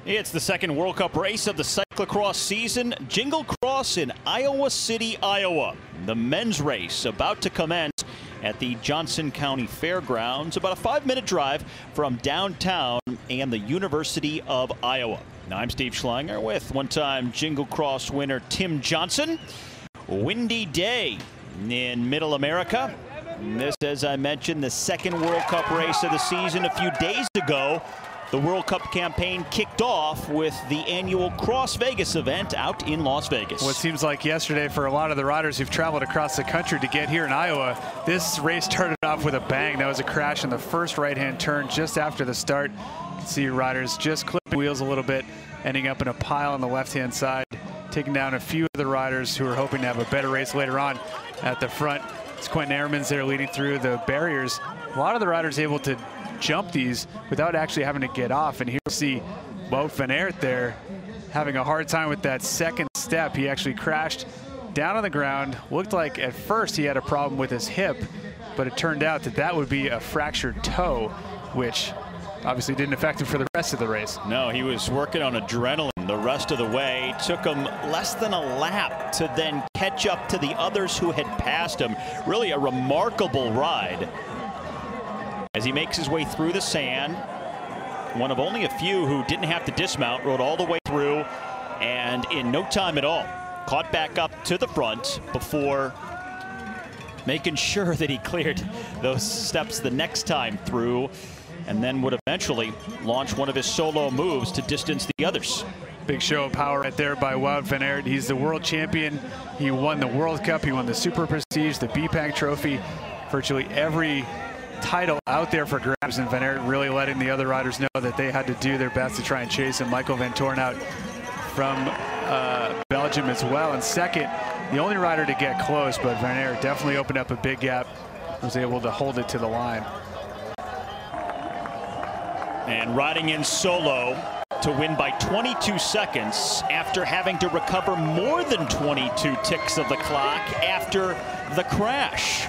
It's the second World Cup race of the cyclocross season, Jingle Cross in Iowa City, Iowa. The men's race about to commence at the Johnson County Fairgrounds, about a 5-minute drive from downtown and the University of Iowa. Now, I'm Steve Schlanger with one-time Jingle Cross winner Tim Johnson. Windy day in Middle America. And this, as I mentioned, the second World Cup race of the season. A few days ago, the World Cup campaign kicked off with the annual Cross Vegas event out in Las Vegas. What seems like yesterday for a lot of the riders who've traveled across the country to get here in Iowa. This race started off with a bang. That was a crash in the first right-hand turn just after the start. You can see riders just clipping wheels a little bit, ending up in a pile on the left-hand side, taking down a few of the riders who are hoping to have a better race later on. At the front, it's Quentin Ehrman's there leading through the barriers. A lot of the riders able to jump these without actually having to get off. And here we see Wout van Aert there having a hard time with that second step. He actually crashed down on the ground. Looked like at first he had a problem with his hip, but it turned out that that would be a fractured toe, which obviously didn't affect him for the rest of the race. No, he was working on adrenaline the rest of the way. Took him less than a lap to then catch up to the others who had passed him. Really a remarkable ride as he makes his way through the sand. One of only a few who didn't have to dismount, rode all the way through, and in no time at all, caught back up to the front before making sure that he cleared those steps the next time through, and then would eventually launch one of his solo moves to distance the others. Big show of power right there by Wout van Aert. He's the world champion. He won the World Cup. He won the Super Prestige, the BPAC Trophy. Virtually every title out there for grabs, and Van Aert really letting the other riders know that they had to do their best to try and chase him. Michael Van Toorn out from Belgium as well. And second, the only rider to get close, but Van Aert definitely opened up a big gap, was able to hold it to the line. And riding in solo to win by 22 seconds after having to recover more than 22 ticks of the clock after the crash.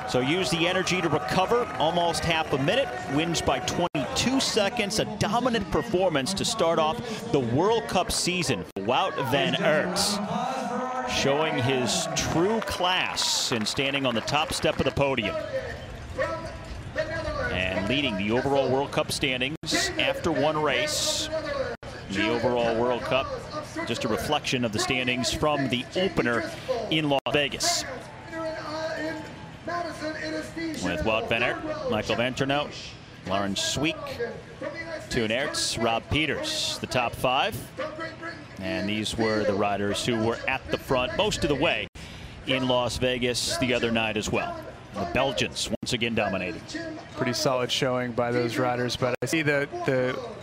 So use the energy to recover almost half a minute, wins by 22 seconds. A dominant performance to start off the World Cup season for Wout van Aert, showing his true class in standing on the top step of the podium and leading the overall World Cup standings after one race. The overall World Cup, just a reflection of the standings from the opener in Las Vegas. With Wout van Aert, Michael Van Toorn, Lauren Sweek, Toon Aerts, Rob Peters, the top five. And these were the riders who were at the front most of the way in Las Vegas the other night as well. The Belgians once again dominating. Pretty solid showing by those riders, but I see the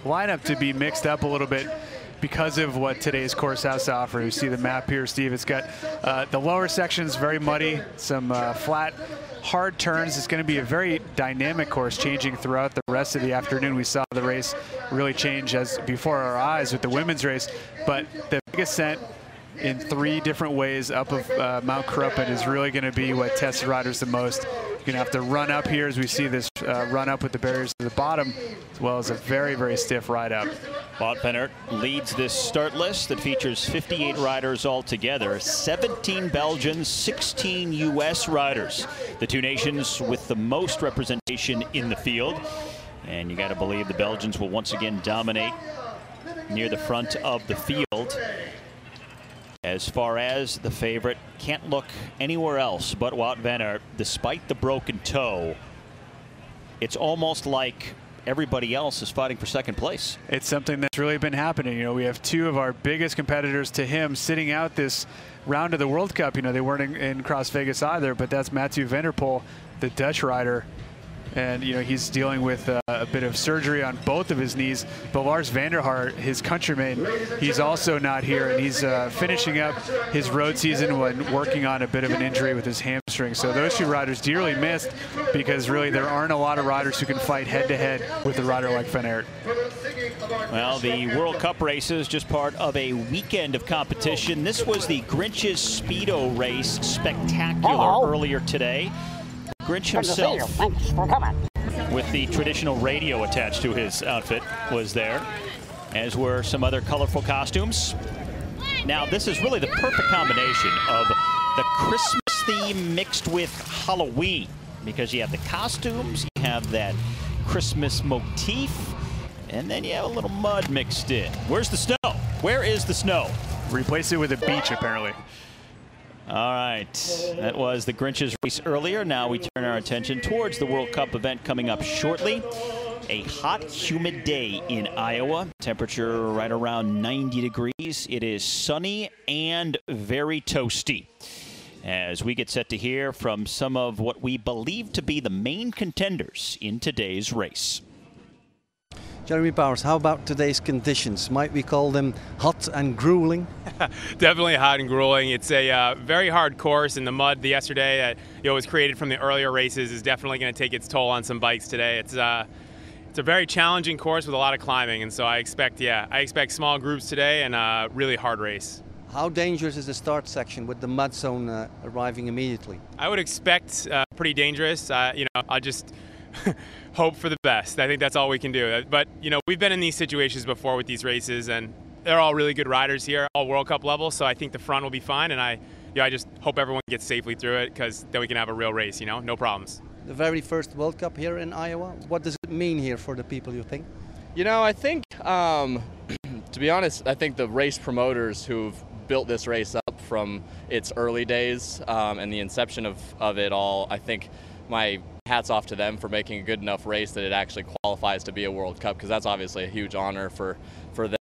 lineup to be mixed up a little bit because of what today's course has to offer. You see the map here, Steve. It's got the lower sections very muddy, some flat, hard turns. It's going to be a very dynamic course, changing throughout the rest of the afternoon. We saw the race really change as before our eyes with the women's race, but the big ascent in 3 different ways up of Mount Cruppen is really going to be what tests riders the most. You're going to have to run up here as we see this run up with the barriers to the bottom, as well as a very, very stiff ride up. Wout van Aert leads this start list that features 58 riders altogether, 17 Belgians, 16 U.S. riders. The two nations with the most representation in the field. And you got to believe the Belgians will once again dominate near the front of the field. As far as the favorite, can't look anywhere else but Wout van Aert. Despite the broken toe, it's almost like everybody else is fighting for second place. It's something that's really been happening. You know, we have 2 of our biggest competitors to him sitting out this round of the World Cup. You know, they weren't in Cross Vegas either, but that's Mathieu van der Poel, the Dutch rider. And, you know, he's dealing with a bit of surgery on both of his knees. But Lars van der Hart, his countryman, he's also not here. And he's finishing up his road season when working on a bit of an injury with his hamstring. So those 2 riders dearly missed, because really there aren't a lot of riders who can fight head-to-head with a rider like Van Aert. Well, the World Cup race is just part of a weekend of competition. This was the Grinch's Speedo race spectacular earlier today. Grinch himself, thanks for coming, with the traditional radio attached to his outfit, was there. as were some other colorful costumes. Now, this is really the perfect combination of the Christmas theme mixed with Halloween, because you have the costumes, you have that Christmas motif, and then you have a little mud mixed in. Where's the snow? Where is the snow? Replace it with a beach, apparently. All right, that was the Grinch's race earlier. Now we turn our attention towards the World Cup event coming up shortly. A hot, humid day in Iowa. Temperature right around 90 degrees. It is sunny and very toasty. As we get set to hear from some of what we believe to be the main contenders in today's race. Jeremy Powers, how about today's conditions? Might we call them hot and grueling? Definitely hot and grueling. It's a very hard course, and the mud yesterday that was created from the earlier races is definitely going to take its toll on some bikes today. It's a very challenging course with a lot of climbing, and so I expect small groups today and a really hard race. How dangerous is the start section with the mud zone arriving immediately? I would expect pretty dangerous. I'll just hope for the best. I think that's all we can do. But, we've been in these situations before with these races, and they're all really good riders here, all World Cup level, so I think the front will be fine, and I just hope everyone gets safely through it, because then we can have a real race, no problems. The very first World Cup here in Iowa, what does it mean here for the people, you think? I think, to be honest, I think the race promoters who've built this race up from its early days and the inception of it all, I think my hat's off to them for making a good enough race that it actually qualifies to be a World Cup, because that's obviously a huge honor for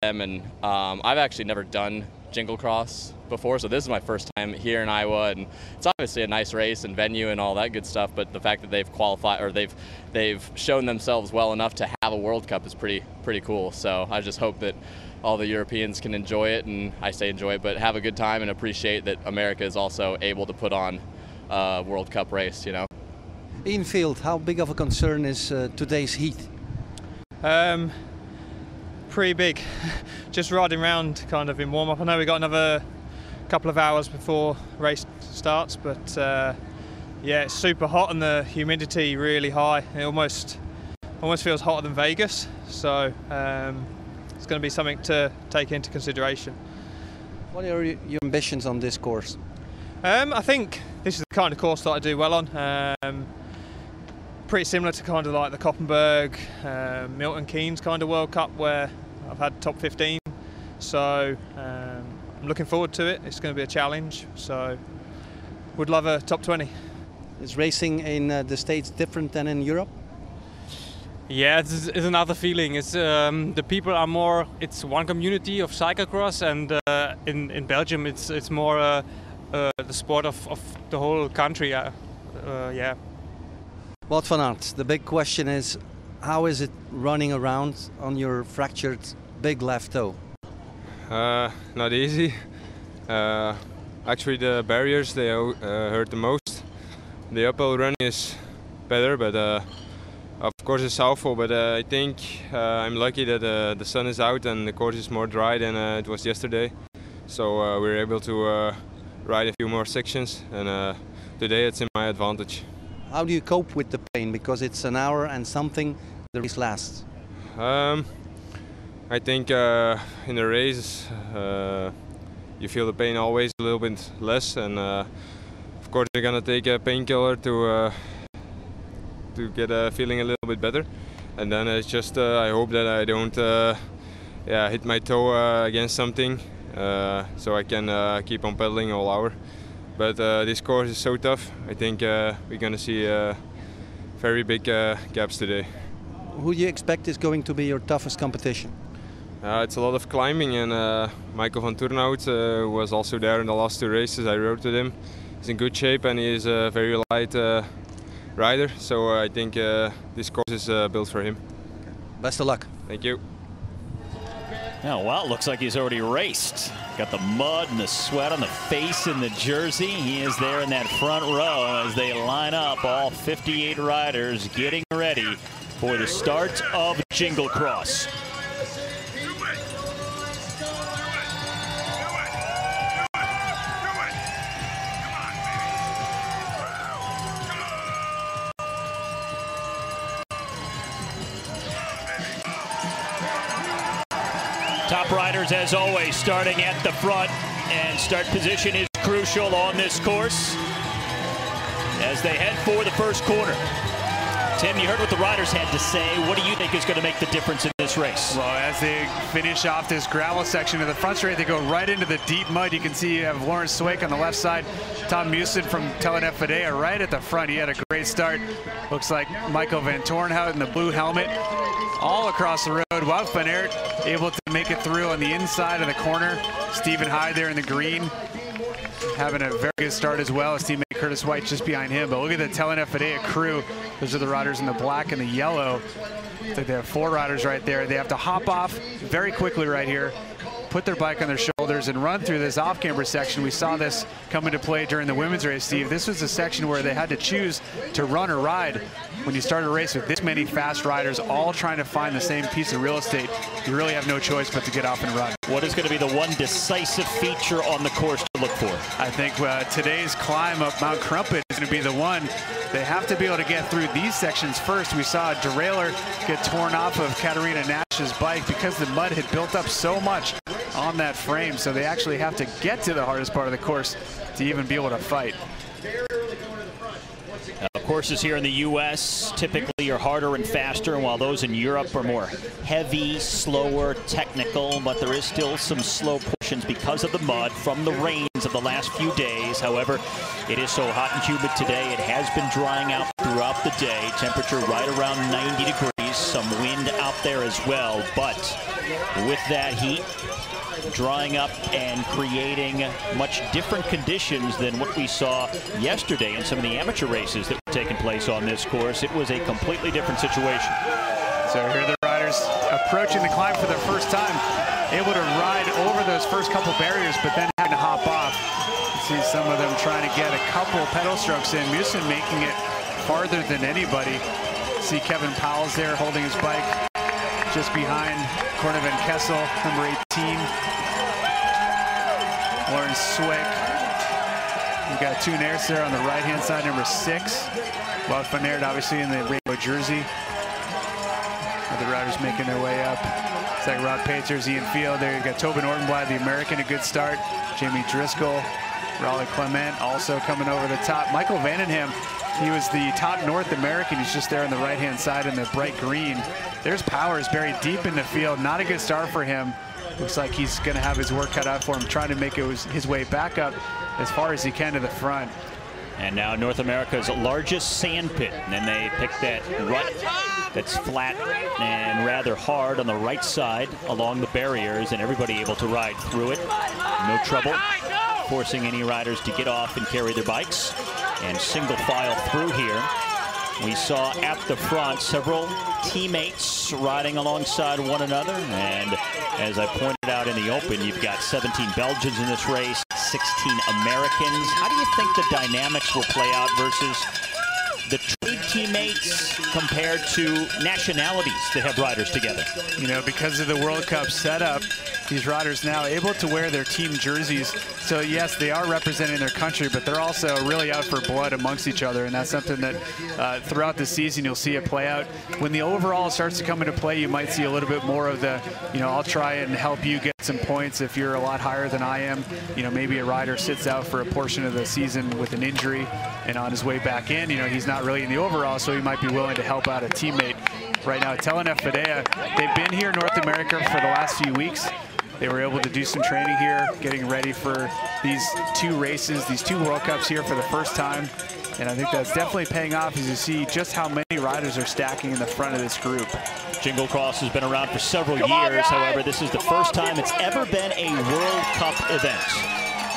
them. And I've actually never done Jingle Cross before, so this is my first time here in Iowa, and it's obviously a nice race and venue and all that good stuff, but the fact that they've qualified, or they've shown themselves well enough to have a World Cup is pretty cool. So I just hope that all the Europeans can enjoy it, and I say enjoy it, but have a good time and appreciate that America is also able to put on a World Cup race, Ian Field, how big of a concern is today's heat? Pretty big. Just riding around kind of in warm-up. I know we got another couple of hours before race starts, but yeah, it's super hot and the humidity really high. It almost feels hotter than Vegas, so it's going to be something to take into consideration. What are your ambitions on this course? I think this is the kind of course that I do well on. Pretty similar to kind of like the Koppenberg, Milton Keynes kind of World Cup where I've had top 15. So I'm looking forward to it. It's going to be a challenge. So would love a top 20. Is racing in the States different than in Europe? Yeah, it's another feeling. It's the people are more. It's one community of cyclocross, and in Belgium it's more the sport of the whole country. Yeah. Wout van Aert, the big question is, how is it running around on your fractured big left toe? Not easy. Actually, the barriers they hurt the most. The uphill run is better, but of course it's awful. But I think I'm lucky that the sun is out and the course is more dry than it was yesterday. So we're able to ride a few more sections, and today it's in my advantage. How do you cope with the pain? Because it's an hour and something the race lasts. I think in the race you feel the pain always a little bit less, and of course you're gonna take a painkiller to get feeling a little bit better. And then it's just I hope that I don't hit my toe against something, so I can keep on pedaling all hour. But this course is so tough. I think we're going to see very big gaps today. Who do you expect is going to be your toughest competition? It's a lot of climbing, and Michael van Turnhout was also there in the last two races. I rode with him. He's in good shape and he is a very light rider. So I think this course is built for him. Best of luck. Thank you. Oh, well, it looks like he's already raced. Got the mud and the sweat on the face in the jersey. He is there in that front row as they line up, all 58 riders getting ready for the start of Jingle Cross. Top riders, as always, starting at the front, and start position is crucial on this course as they head for the first corner. Tim, you heard what the riders had to say. What do you think is going to make the difference in this race? Well, as they finish off this gravel section of the front straight, they go right into the deep mud. You can see you have Lawrence Swake on the left side, Tom Musin from Telenet UCI right at the front. He had a great start. Looks like Michael Van Torenhout in the blue helmet all across the road. Wout van Aert able to make it through on the inside of the corner. Stephen Hyde there in the green, having a very good start as well. His teammate Curtis White just behind him. But look at the Telenet UCI crew. Those are the riders in the black and the yellow. It's like they have 4 riders right there. They have to hop off very quickly right here, put their bike on their shoulders and run through this off-camber section. We saw this come into play during the women's race, Steve. This was a section where they had to choose to run or ride. When you start a race with this many fast riders all trying to find the same piece of real estate, you really have no choice but to get off and run. What is going to be the one decisive feature on the course to look for? I think today's climb up Mount Crumpet is going to be the one. They have to be able to get through these sections first. We saw a derailleur get torn off of Katarina Nash's bike because the mud had built up so much on that frame. So they actually have to get to the hardest part of the course to even be able to fight. Courses here in the U.S. typically are harder and faster, and while those in Europe are more heavy, slower, technical, but there is still some slow portions because of the mud from the rains of the last few days. However, it is so hot and humid today. It has been drying out throughout the day. Temperature right around 90 degrees, some wind out there as well, but with that heat drying up and creating much different conditions than what we saw yesterday in some of the amateur races that were taking place on this course. It was a completely different situation. So here are the riders approaching the climb for the first time, able to ride over those first couple barriers, but then having to hop off. You see some of them trying to get a couple pedal strokes in. Musin making it farther than anybody. See Kevin Powell's there holding his bike just behind Corne van Kessel, number 18. Lawrence Swake. We've got Toon Aerts there on the right-hand side, number 6. Wout van Aert, obviously, in the rainbow jersey. Other riders making their way up. It's like Rod Pacers, Ian Field. There you got Tobin Ortenblad, the American, a good start. Jamie Driscoll, Raleigh Clement also coming over the top. Michael Vandenham, he was the top North American. He's just there on the right-hand side in the bright green. There's Powers buried deep in the field. Not a good start for him. Looks like he's going to have his work cut out for him, trying to make his way back up as far as he can to the front. And now North America's largest sand pit. And then they pick that rut that's flat and rather hard on the right side along the barriers, and everybody able to ride through it. No trouble forcing any riders to get off and carry their bikes. And single file through here. We saw at the front several teammates riding alongside one another, and as I pointed out in the open, you've got 17 Belgians in this race, 16 Americans. How do you think the dynamics will play out versus the trade teammates compared to nationalities that have riders together? You know, because of the World Cup setup, these riders now able to wear their team jerseys. So yes, they are representing their country, but they're also really out for blood amongst each other, and that's something that throughout the season you'll see it play out. When the overall starts to come into play, you might see a little bit more of the, you know, I'll try and help you get some points if you're a lot higher than I am. You know, maybe a rider sits out for a portion of the season with an injury, and on his way back in, you know, he's not really in the overall, so he might be willing to help out a teammate. Right now, Telenet UCI, they've been here in North America for the last few weeks. They were able to do some training here, getting ready for these 2 races, these 2 World Cups here for the first time. And I think that's definitely paying off as you see just how many riders are stacking in the front of this group. Jingle Cross has been around for several years. However, this is the first time it's ever been a World Cup event.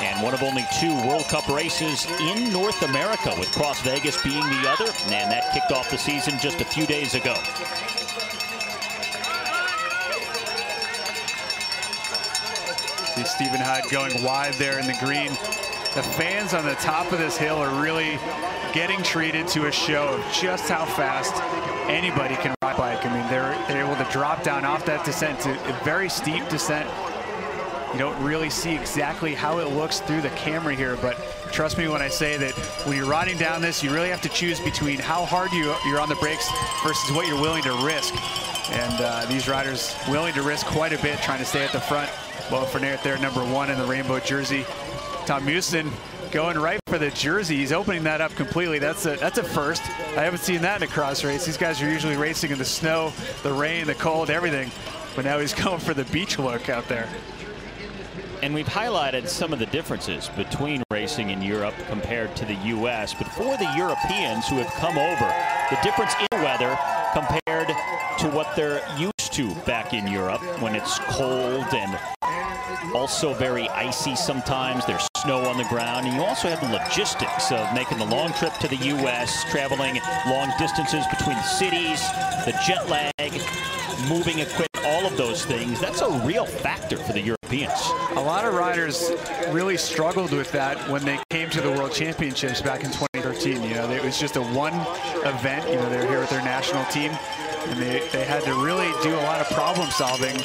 And one of only 2 World Cup races in North America, with Cross Vegas being the other. And that kicked off the season just a few days ago. See Stephen Hyde going wide there in the green. The fans on the top of this hill are really getting treated to a show of just how fast anybody can ride a bike. I mean, they're able to drop down off that descent to a very steep descent You don't really see exactly how it looks through the camera here, but trust me when I say that when you're riding down this, you really have to choose between how hard you're on the brakes versus what you're willing to risk. And these riders willing to risk quite a bit trying to stay at the front. Wout van Aert there, number 1 in the rainbow jersey. Tom Musen going right for the jersey. He's opening that up completely. That's a first. I haven't seen that in a cross race. These guys are usually racing in the snow, the rain, the cold, everything. But now he's going for the beach look out there. And we've highlighted some of the differences between racing in Europe compared to the U.S. But for the Europeans who have come over, the difference in weather compared to what they're used to back in Europe when it's cold and also very icy sometimes. There's snow on the ground. And you also have the logistics of making the long trip to the U.S., traveling long distances between the cities, the jet lag, moving equipment, all of those things. That's a real factor for the Europeans. A lot of riders really struggled with that when they came to the World Championships back in 2013. You know, it was just a one event. You know, they're here with their national team, and they had to really do a lot of problem solving.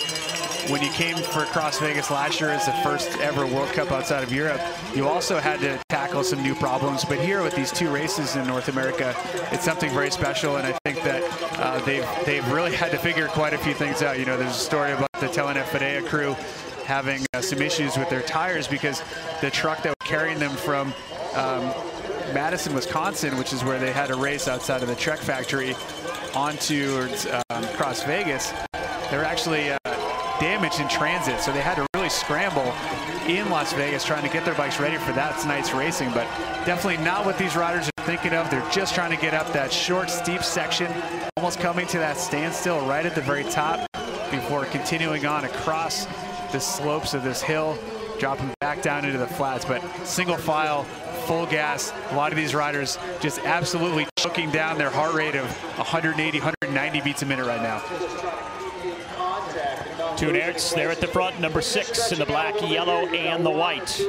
When you came for Cross Vegas last year as the first ever World Cup outside of Europe, you also had to tackle some new problems. But here with these 2 races in North America, it's something very special, and I think that they've really had to figure quite a few things out. You know, there's a story about the Telenet UCI crew having some issues with their tires because the truck that was carrying them from Madison, Wisconsin, which is where they had a race outside of the Trek factory, onto Cross Vegas, they're actually damaged in transit, so they had to really scramble in Las Vegas trying to get their bikes ready for that night's racing. But definitely not what these riders are thinking of. They're just trying to get up that short, steep section, almost coming to that standstill right at the very top before continuing on across the slopes of this hill, dropping back down into the flats. But single file, full gas. A lot of these riders just absolutely choking down their heart rate of 180, 190 beats a minute right now. Van Aert's there at the front, number 6 in the black, yellow, and the white.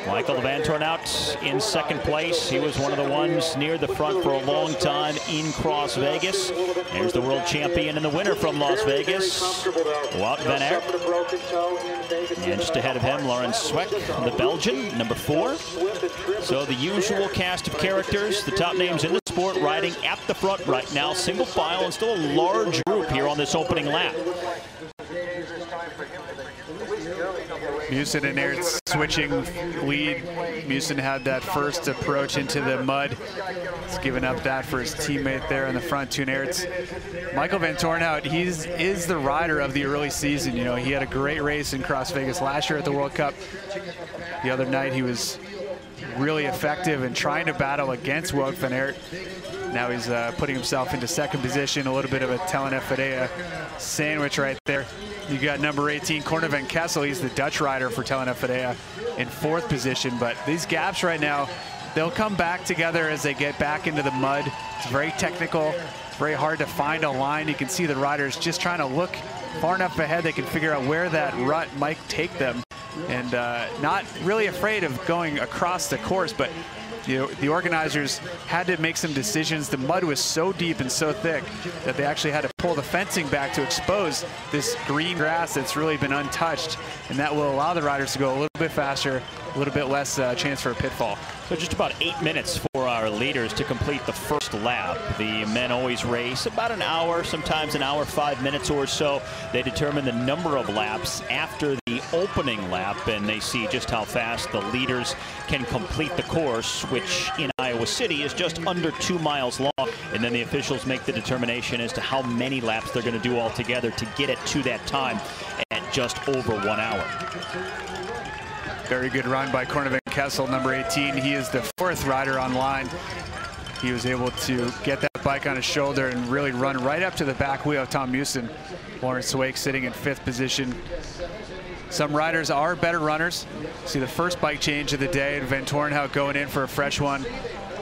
Michael Van Aert in second place. He was one of the ones near the front for a long time in Cross Vegas. There's the world champion and the winner from Las Vegas, Wout van Aert. And just ahead of him, Laurens Sweeck, the Belgian, number 4. So the usual cast of characters, the top names in the sport, riding at the front right now, single file, and still a large group here on this opening lap. Musen and Aert switching lead. Musen had that first approach into the mud. He's given up that for his teammate there in the front, Van Aert. Michael Van Aert, he is the rider of the early season. You know, he had a great race in Cross Vegas last year at the World Cup. The other night he was really effective in trying to battle against Wout van Aert. Now he's putting himself into second position, a little bit of a Telenet UCI sandwich right there. You got number 18, Corne van Kessel. He's the Dutch rider for Telenet UCI in 4th position. But these gaps right now, they'll come back together as they get back into the mud. It's very technical. It's very hard to find a line. You can see the riders just trying to look far enough ahead they can figure out where that rut might take them. And not really afraid of going across the course, but you know, the organizers had to make some decisions. The mud was so deep and so thick that they actually had to pull the fencing back to expose this green grass that's really been untouched, and that will allow the riders to go a little bit faster, a little bit less chance for a pitfall. So just about 8 minutes for our leaders to complete the first lap. The men always race about an hour, sometimes an hour, 5 minutes or so. They determine the number of laps after the opening lap, and they see just how fast the leaders can complete the course, which in Iowa City is just under 2 miles long. And then the officials make the determination as to how many laps they're going to do altogether to get it to that time at just over 1 hour. Very good run by Corne van Kessel, number 18. He is the 4th rider on line. He was able to get that bike on his shoulder and really run right up to the back wheel of Tom Musen. Laurens Sweeck sitting in 5th position. Some riders are better runners. See the first bike change of the day, and Van Aert going in for a fresh one.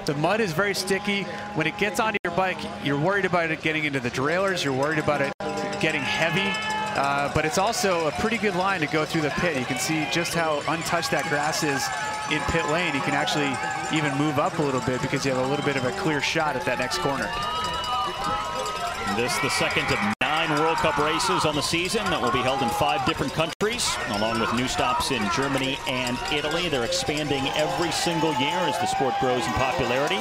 The mud is very sticky. When it gets onto your bike, you're worried about it getting into the derailleurs. You're worried about it getting heavy. But it's also a pretty good line to go through the pit. You can see just how untouched that grass is in pit lane. You can actually even move up a little bit because you have a little bit of a clear shot at that next corner. This the second of 9 9 World Cup races on the season that will be held in 5 different countries, along with new stops in Germany and Italy. They're expanding every single year as the sport grows in popularity.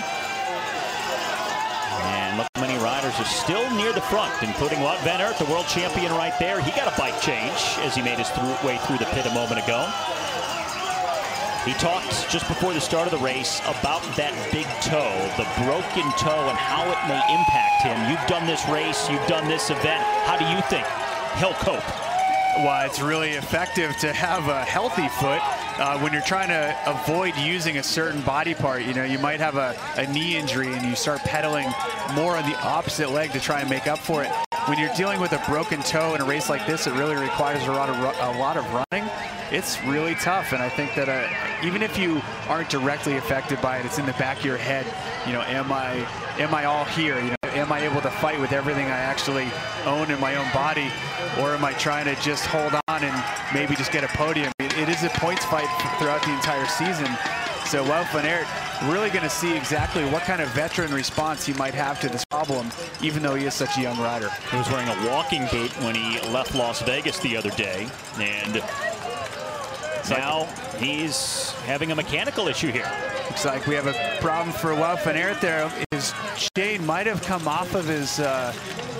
And look how many riders are still near the front, including Wout van Aert, the world champion right there. He got a bike change as he made his way through the pit a moment ago. He talked just before the start of the race about that big toe, the broken toe, and how it may impact him. You've done this race, you've done this event. How do you think he'll cope? Well, it's really effective to have a healthy foot when you're trying to avoid using a certain body part. You know, you might have a knee injury and you start pedaling more on the opposite leg to try and make up for it. When you're dealing with a broken toe in a race like this, it really requires a lot of running. It's really tough, and I think that even if you aren't directly affected by it, it's in the back of your head. You know, am I all here? You know, am I able to fight with everything I actually own in my own body, or am I trying to just hold on and maybe just get a podium? It is a points fight throughout the entire season. So Wout van Aert really going to see exactly what kind of veteran response he might have to this problem, even though he is such a young rider. He was wearing a walking boot when he left Las Vegas the other day, and now he's having a mechanical issue here. Looks like we have a problem for Wout van Aert there. His chain might have come off of his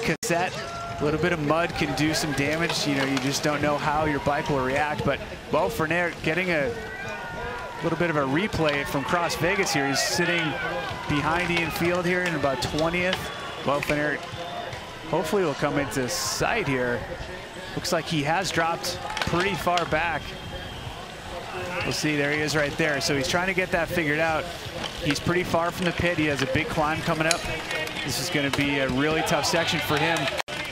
cassette. A little bit of mud can do some damage. You know, you just don't know how your bike will react. But Wout van Aert getting a little bit of a replay from Cross Vegas here. He's sitting behind Ian Field here in about 20th. Wout van Aert hopefully will come into sight here. Looks like he has dropped pretty far back. We'll see, there he is right there. So he's trying to get that figured out. He's pretty far from the pit. He has a big climb coming up. This is going to be a really tough section for him.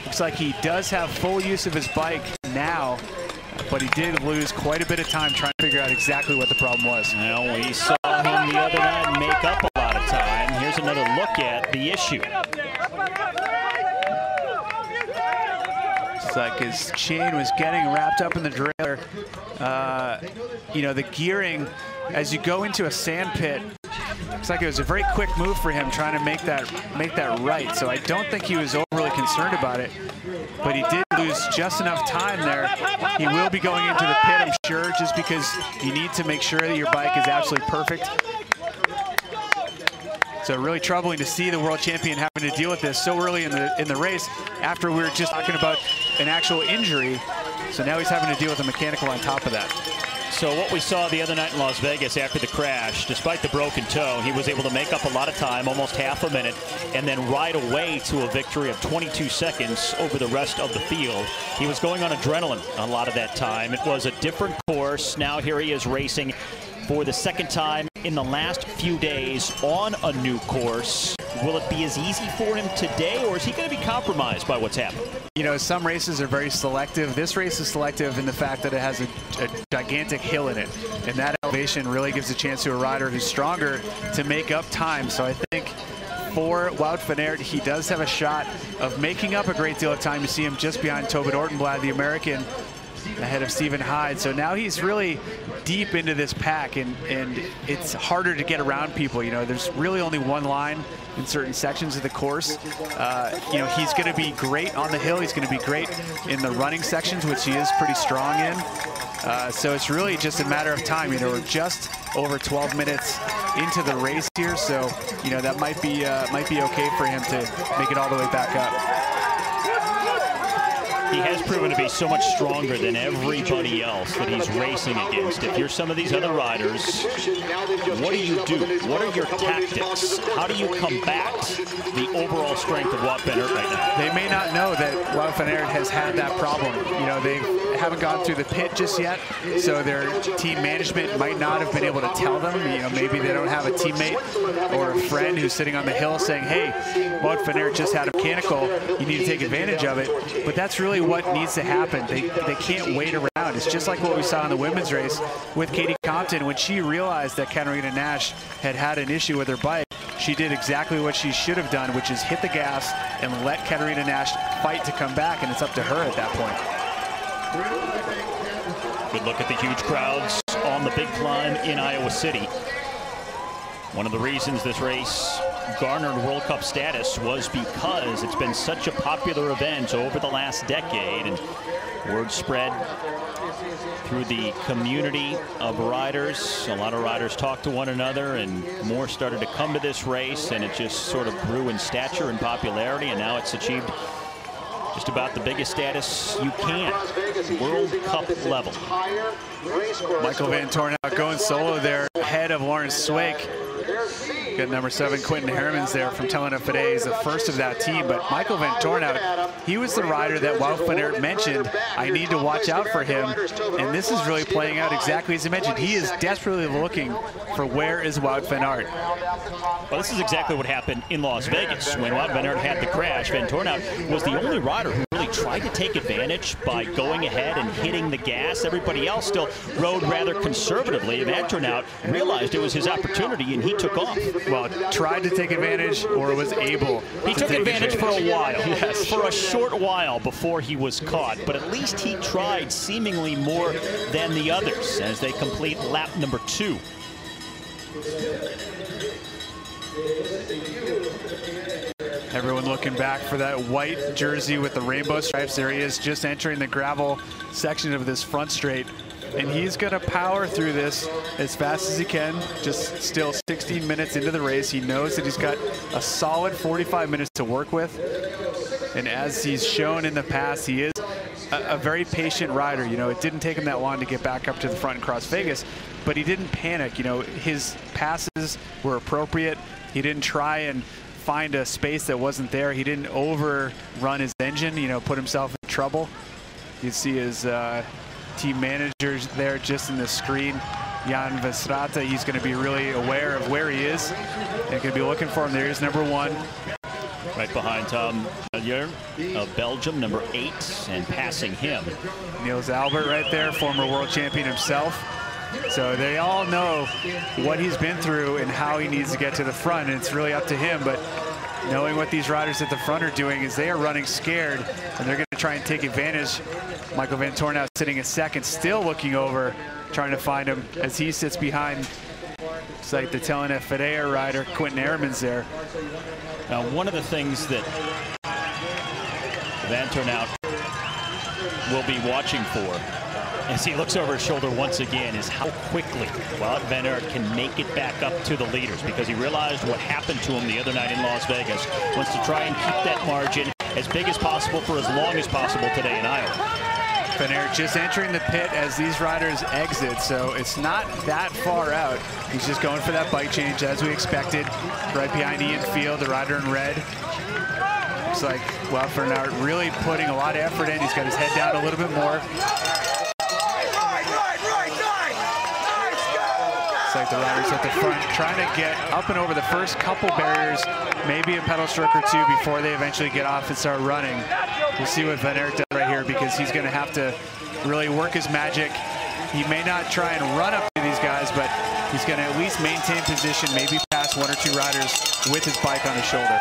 Looks like he does have full use of his bike now, but he did lose quite a bit of time trying to figure out exactly what the problem was. Well, we saw him the other night make up a lot of time. Here's another look at the issue. It's like his chain was getting wrapped up in the derailleur. You know, the gearing, as you go into a sand pit, looks like it was a very quick move for him trying to make that right. So I don't think he was overly concerned about it, but he did lose just enough time there. He will be going into the pit, I'm sure, just because you need to make sure that your bike is absolutely perfect. So really troubling to see the world champion having to deal with this so early in the race after we were just talking about an actual injury. So now he's having to deal with a mechanical on top of that. So what we saw the other night in Las Vegas after the crash, despite the broken toe, he was able to make up a lot of time, almost half a minute, and then ride away to a victory of 22 seconds over the rest of the field. He was going on adrenaline a lot of that time. It was a different course. Now here he is racing for the second time in the last few days on a new course. Will it be as easy for him today, or is he going to be compromised by what's happened? You know, some races are very selective. This race is selective in the fact that it has a gigantic hill in it, and that elevation really gives a chance to a rider who's stronger to make up time. So I think for Wout van Aert, he does have a shot of making up a great deal of time. You see him just behind Tobit Ortenblad, the American, ahead of Stephen Hyde. So now he's really deep into this pack, and it's harder to get around people. You know, there's really only one line in certain sections of the course. You know, he's going to be great on the hill. He's going to be great in the running sections, which he is pretty strong in. So it's really just a matter of time. You know, we're just over 12 minutes into the race here, so you know that might be okay for him to make it all the way back up. He has proven to be so much stronger than everybody else that he's racing against. If you're some of these other riders, what do you do? What are your tactics? How do you combat the overall strength of Wout van Aert right now? They may not know that Wout van Aert has had that problem. You know, they haven't gone through the pit just yet, so their team management might not have been able to tell them. You know, maybe they don't have a teammate or a friend who's sitting on the hill saying, hey, Wout van Aert just had a mechanical, you need to take advantage of it. But that's really what needs to happen. They can't wait around. It's just like what we saw in the women's race with Katie Compton. When she realized that Katarina Nash had an issue with her bike, she did exactly what she should have done, which is hit the gas and let Katarina Nash fight to come back, and it's up to her at that point. Good look at the huge crowds on the big climb in Iowa City. One of the reasons this race garnered World Cup status was because it's been such a popular event over the last decade, and word spread through the community of riders. A lot of riders talked to one another, and more started to come to this race, and it just sort of grew in stature and popularity, and now it's achieved just about the biggest status you can, World Cup level. Michael Van Tornout going solo there ahead of Lawrence Swake. Got number 7 Quentin Hermans there from Telenet UCI. He's the first of that team, but Michael Van Tornout, he was the rider that Wout van Aert mentioned. I need to watch out for him, and this is really playing out exactly as he mentioned. He is desperately looking for where is Wout van Aert. Well, this is exactly what happened in Las Vegas. When Wout van Aert had the crash, Van Tornout was the only rider who really tried to take advantage by going ahead and hitting the gas. Everybody else still rode rather conservatively. Van Tornout realized it was his opportunity, and he took off. Well, tried to take advantage or was able. He took advantage for a while, yes, for a short while before he was caught, but at least he tried seemingly more than the others as they complete lap number 2. Everyone looking back for that white jersey with the rainbow stripes. There he is, just entering the gravel section of this front straight. And he's going to power through this as fast as he can. Just still 16 minutes into the race. He knows that he's got a solid 45 minutes to work with. And as he's shown in the past, he is a very patient rider. You know, it didn't take him that long to get back up to the front and cross Vegas, but he didn't panic. You know, his passes were appropriate. He didn't try and find a space that wasn't there. He didn't overrun his engine, you know, put himself in trouble. You see his team managers there just in the screen. Jan Vestrata, he's going to be really aware of where he is and going to be looking for him. There is number 1. Right behind Tom Muller of Belgium, number 8, and passing him. Niels Albert right there, former world champion himself. So they all know what he's been through and how he needs to get to the front, and it's really up to him. But knowing what these riders at the front are doing is they are running scared, and they're going to try and take advantage. Michael Van Tornout sitting in second, still looking over, trying to find him as he sits behind, it's like the Telenet UCI rider, Quentin Hermans there. Now, one of the things that Van Tornout will be watching for as he looks over his shoulder once again is how quickly Wout van Aert can make it back up to the leaders, because he realized what happened to him the other night in Las Vegas. Wants to try and keep that margin as big as possible for as long as possible today in Iowa. Van Aert just entering the pit as these riders exit, so it's not that far out. He's just going for that bike change as we expected. Right behind Ian Field, the rider in red. Looks like Wout van Aert really putting a lot of effort in. He's got his head down a little bit more. It's like the riders at the front trying to get up and over the first couple barriers, maybe a pedal stroke or 2 before they eventually get off and start running. We'll see what Van Aert does right here, because he's going to have to really work his magic. He may not try and run up to these guys, but he's going to at least maintain position, maybe pass 1 or 2 riders with his bike on his shoulder.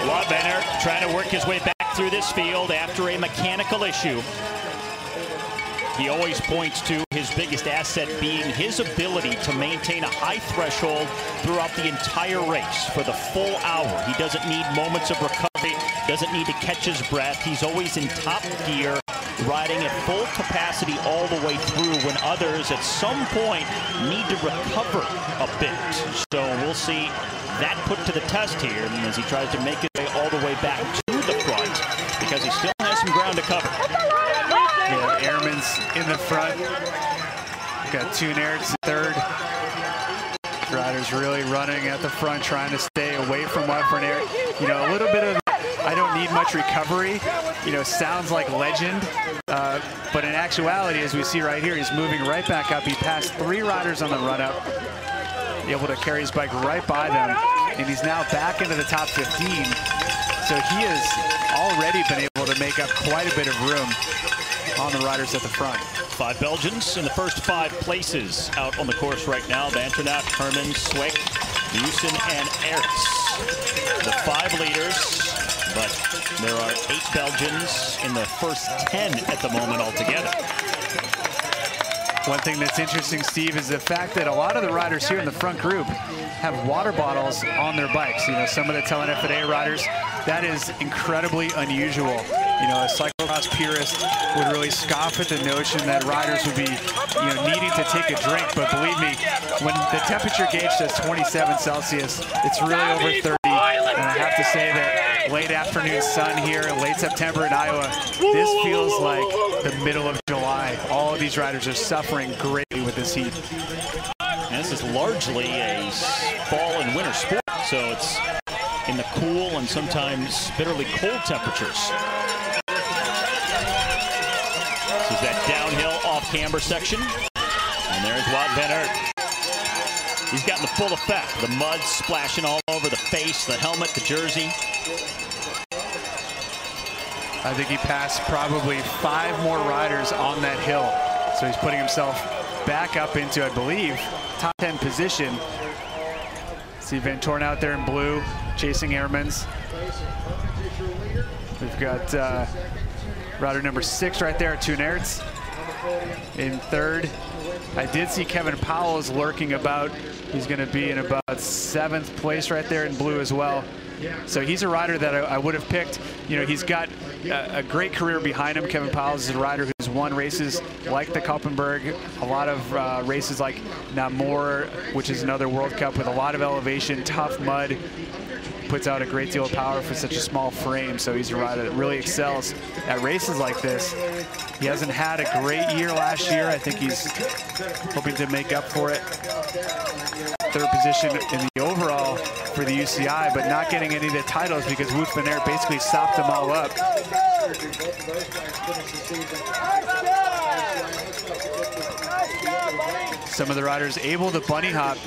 Wout van Aert trying to work his way back through this field after a mechanical issue. He always points to his biggest asset being his ability to maintain a high threshold throughout the entire race for the full hour. He doesn't need moments of recovery, doesn't need to catch his breath. He's always in top gear, riding at full capacity all the way through, when others at some point need to recover a bit. So we'll see that put to the test here as he tries to make his way all the way back to the front, because he still has some ground to cover. Yeah, Hermans in the front. Got Toon Aerts third. Riders really running at the front, trying to stay away from Wout van Aert. You know, a little bit of I don't need much recovery, you know, sounds like legend. But in actuality, as we see right here, he's moving right back up. He passed 3 riders on the run-up, able to carry his bike right by them. And he's now back into the top 15. So he has already been able to make up quite a bit of room on the riders at the front. 5 Belgians in the first 5 places out on the course right now. Van Tornout, Hermans, Swake, Busen, and Aerts. The 5 leaders, but there are 8 Belgians in the first 10 at the moment altogether. One thing that's interesting, Steve, is the fact that a lot of the riders here in the front group have water bottles on their bikes. You know, some of the Telenet UCI riders, that is incredibly unusual. You know, a cyclocross purist would really scoff at the notion that riders would be, you know, needing to take a drink. But believe me, when the temperature gauge says 27 Celsius, it's really over 30. And I have to say that late afternoon sun here, late September in Iowa, this feels like the middle of July. All of these riders are suffering greatly with this heat. And this is largely a fall and winter sport, so it's in the cool and sometimes bitterly cold temperatures. This is that downhill off-camber section. And there's Wout van Aert. He's gotten the full effect. The mud splashing all over the face, the helmet, the jersey. I think he passed probably 5 more riders on that hill. So he's putting himself back up into, I believe, top 10 position. See Van Toorn out there in blue, chasing Ehrmans. We've got rider number 6 right there, Toon Aerts, in 3rd. I did see Kevin Powell's lurking about. He's going to be in about 7th place right there in blue as well. So he's a rider that I would have picked. You know, he's got a great career behind him. Kevin Powell is a rider who's won races like the Koppenberg, a lot of races like Namur, which is another World Cup with a lot of elevation, tough mud. Puts out a great deal of power for such a small frame, so he's a rider that really excels at races like this. He hasn't had a great year last year. I think he's hoping to make up for it. 3rd position in the overall for the UCI, but not getting any of the titles because Wout van Aert basically sopped them all up. Some of the riders able to bunny hop.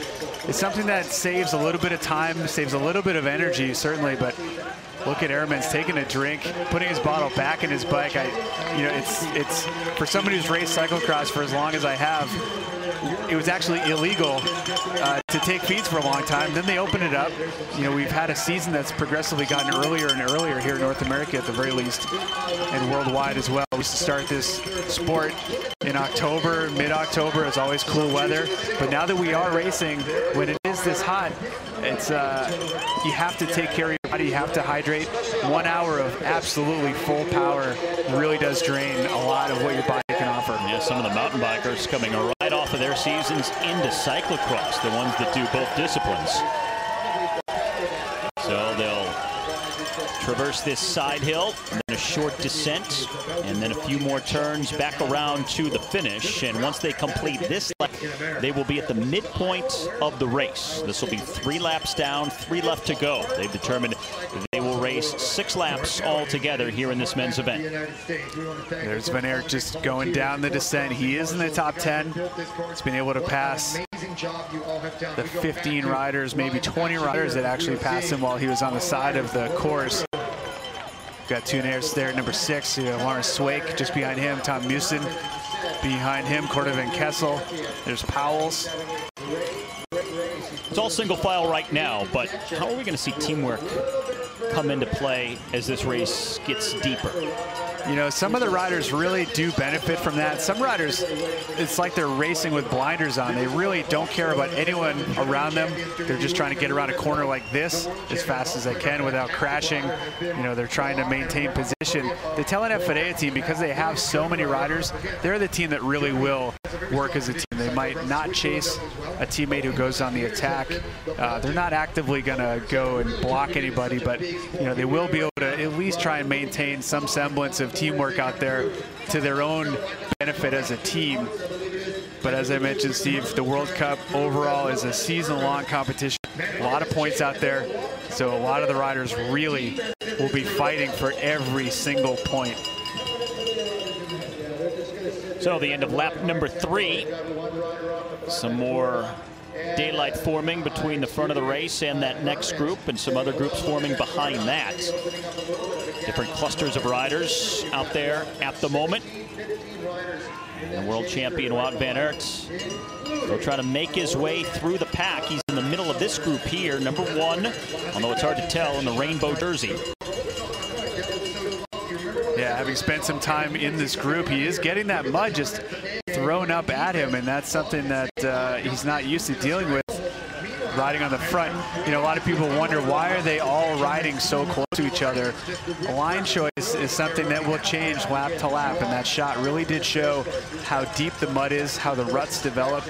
It's something that saves a little bit of time, saves a little bit of energy, certainly, but look at Ehrmans taking a drink, putting his bottle back in his bike. You know, it's for somebody who's raced cyclocross for as long as I have, it was actually illegal to take feeds for a long time. Then they opened it up. You know, we've had a season that's progressively gotten earlier and earlier here in North America at the very least, and worldwide as well. We used to start this sport in October, mid-October. It's always cool weather. But now that we are racing, when it is this hot, it's you have to take care of your body. You have to hydrate. 1 hour of absolutely full power really does drain a lot of what your body can offer. Yeah, some of the mountain bikers coming right off of their seasons into cyclocross, the ones that do both disciplines. So they'll traverse this side hill, and then a short descent, and then a few more turns back around to the finish. And once they complete this lap, they will be at the midpoint of the race. This will be 3 laps down, 3 left to go. They've determined they will race 6 laps altogether here in this men's event. There's Van Aert just going down the descent. He is in the top 10. He's been able to pass the 15 riders, maybe 20 riders that actually passed him while he was on the side of the course. Got Toon Aerts there at number 6. Lawrence Swake just behind him. Tom Musen behind him. Cordovan Kessel. There's Powell's. It's all single file right now, but how are we going to see teamwork come into play as this race gets deeper? You know, some of the riders really do benefit from that. Some riders, it's like they're racing with blinders on. They really don't care about anyone around them. They're just trying to get around a corner like this as fast as they can without crashing. You know, they're trying to maintain position. The Telenet UCI team, because they have so many riders, they're the team that really will work as a team. They might not chase a teammate who goes on the attack. They're not actively going to go and block anybody, but you know, they will be able to at least try and maintain some semblance of teamwork out there to their own benefit as a team. But as I mentioned, Steve, the World Cup overall is a season-long competition. A lot of points out there, so a lot of the riders really will be fighting for every single point. So the end of lap number 3. Some more daylight forming between the front of the race and that next group, and some other groups forming behind that. Different clusters of riders out there at the moment. And the world champion Wout van Aert will try to make his way through the pack. He's in the middle of this group here, number 1, although it's hard to tell in the rainbow jersey. Yeah, having spent some time in this group, he is getting that mud just thrown up at him, and that's something that he's not used to dealing with riding on the front. You know, a lot of people wonder, why are they all riding so close to each other? Line choice is something that will change lap to lap, and that shot really did show how deep the mud is, how the ruts develop,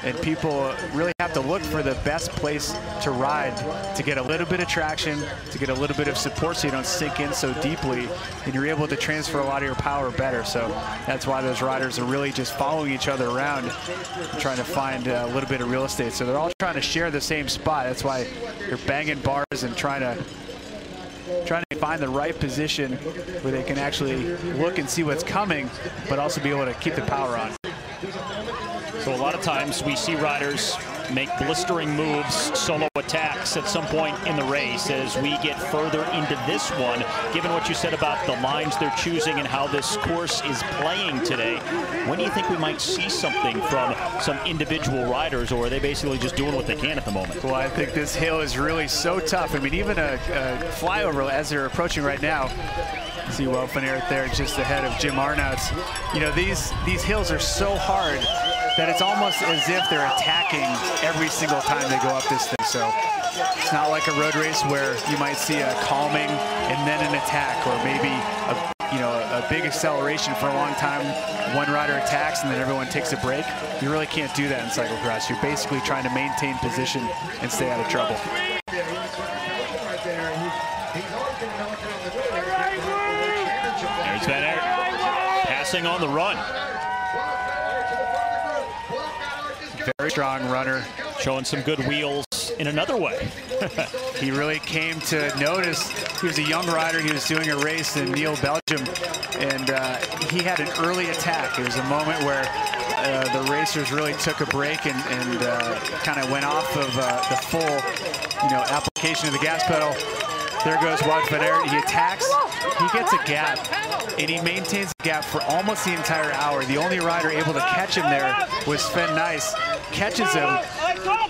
and people really have to look for the best place to ride to get a little bit of traction, to get a little bit of support so you don't sink in so deeply, and you're able to transfer a lot of your power better. So that's why those riders are really just following each other around and trying to find a little bit of real estate. So they're all trying to share the same spot. That's why they're banging bars and trying to find the right position where they can actually look and see what's coming, but also be able to keep the power on. So a lot of times we see riders make blistering moves, solo attacks at some point in the race. As we get further into this one, given what you said about the lines they're choosing and how this course is playing today, when do you think we might see something from some individual riders, or are they basically just doing what they can at the moment? Well, I think this hill is really so tough. I mean, even a flyover as they're approaching right now. See Wout van Aert there just ahead of Jim Arnouts. You know, these hills are so hard that it's almost as if they're attacking every single time they go up this thing. So it's not like a road race where you might see a calming and then an attack, or maybe a big acceleration for a long time. One rider attacks and then everyone takes a break. You really can't do that in cyclocross. You're basically trying to maintain position and stay out of trouble. There's Van Aert passing on the run. Very strong runner. Showing some good wheels in another way. He really came to notice. He was a young rider. He was doing a race in Niel, Belgium, and he had an early attack. There was a moment where the racers really took a break and kind of went off of the full, application of the gas pedal. There goes Wout van Aert. He attacks. He gets a gap, and he maintains the gap for almost the entire hour. The only rider able to catch him there was Sven Nys. Catches him,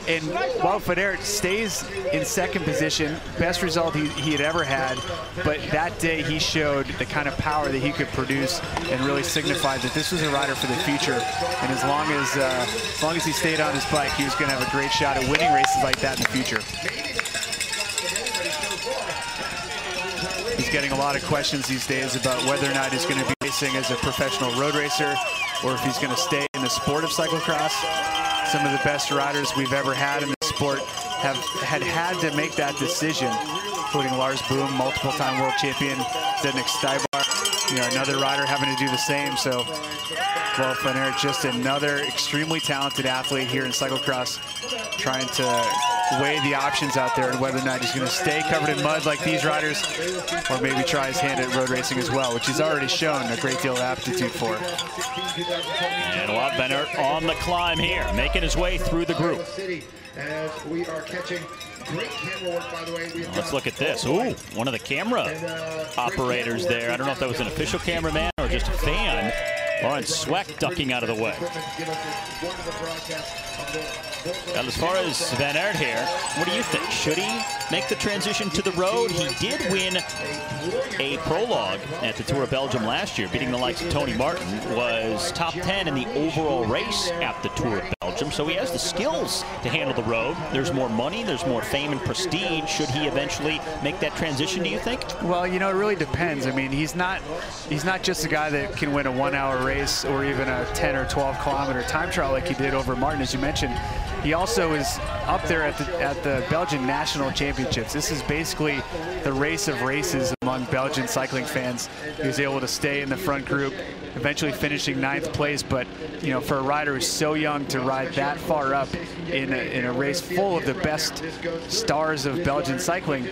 and Wout van Aert stays in second position. Best result he had ever had, but that day he showed the kind of power that he could produce and really signified that this was a rider for the future. And as long as he stayed on his bike, he was going to have a great shot at winning races like that in the future. He's getting a lot of questions these days about whether or not he's going to be racing as a professional road racer or if he's going to stay in the sport of cyclocross. Some of the best riders we've ever had in the sport had to make that decision, including Lars Boom, multiple-time world champion, Zdeněk Stybar, another rider having to do the same. So Wout van Aert, just another extremely talented athlete here in cyclocross, trying to weigh the options out there and whether or not he's going to stay covered in mud like these riders or maybe try his hand at road racing as well, which he's already shown a great deal of aptitude for. And Wout van Aert on the climb here, making his way through the group. Let's look at this. Ooh, one of the camera operators there. I don't know if that was an official cameraman or just a fan. Lawrence Sweck ducking out of the way. And as far as Van Aert here, what do you think? Should he make the transition to the road? He did win a prologue at the Tour of Belgium last year, beating the likes of Tony Martin, was top 10 in the overall race at the Tour of Belgium, so he has the skills to handle the road. There's more money, there's more fame and prestige. Should he eventually make that transition, do you think? Well, it really depends. I mean, he's not just a guy that can win a 1-hour race or even a 10 or 12 kilometer time trial like he did over Martin, as you mentioned. He also is up there at the Belgian National Championships. This is basically the race of races among Belgian cycling fans. He was able to stay in the front group, eventually finishing 9th place. But for a rider who's so young to ride that far up in a race full of the best stars of Belgian cycling,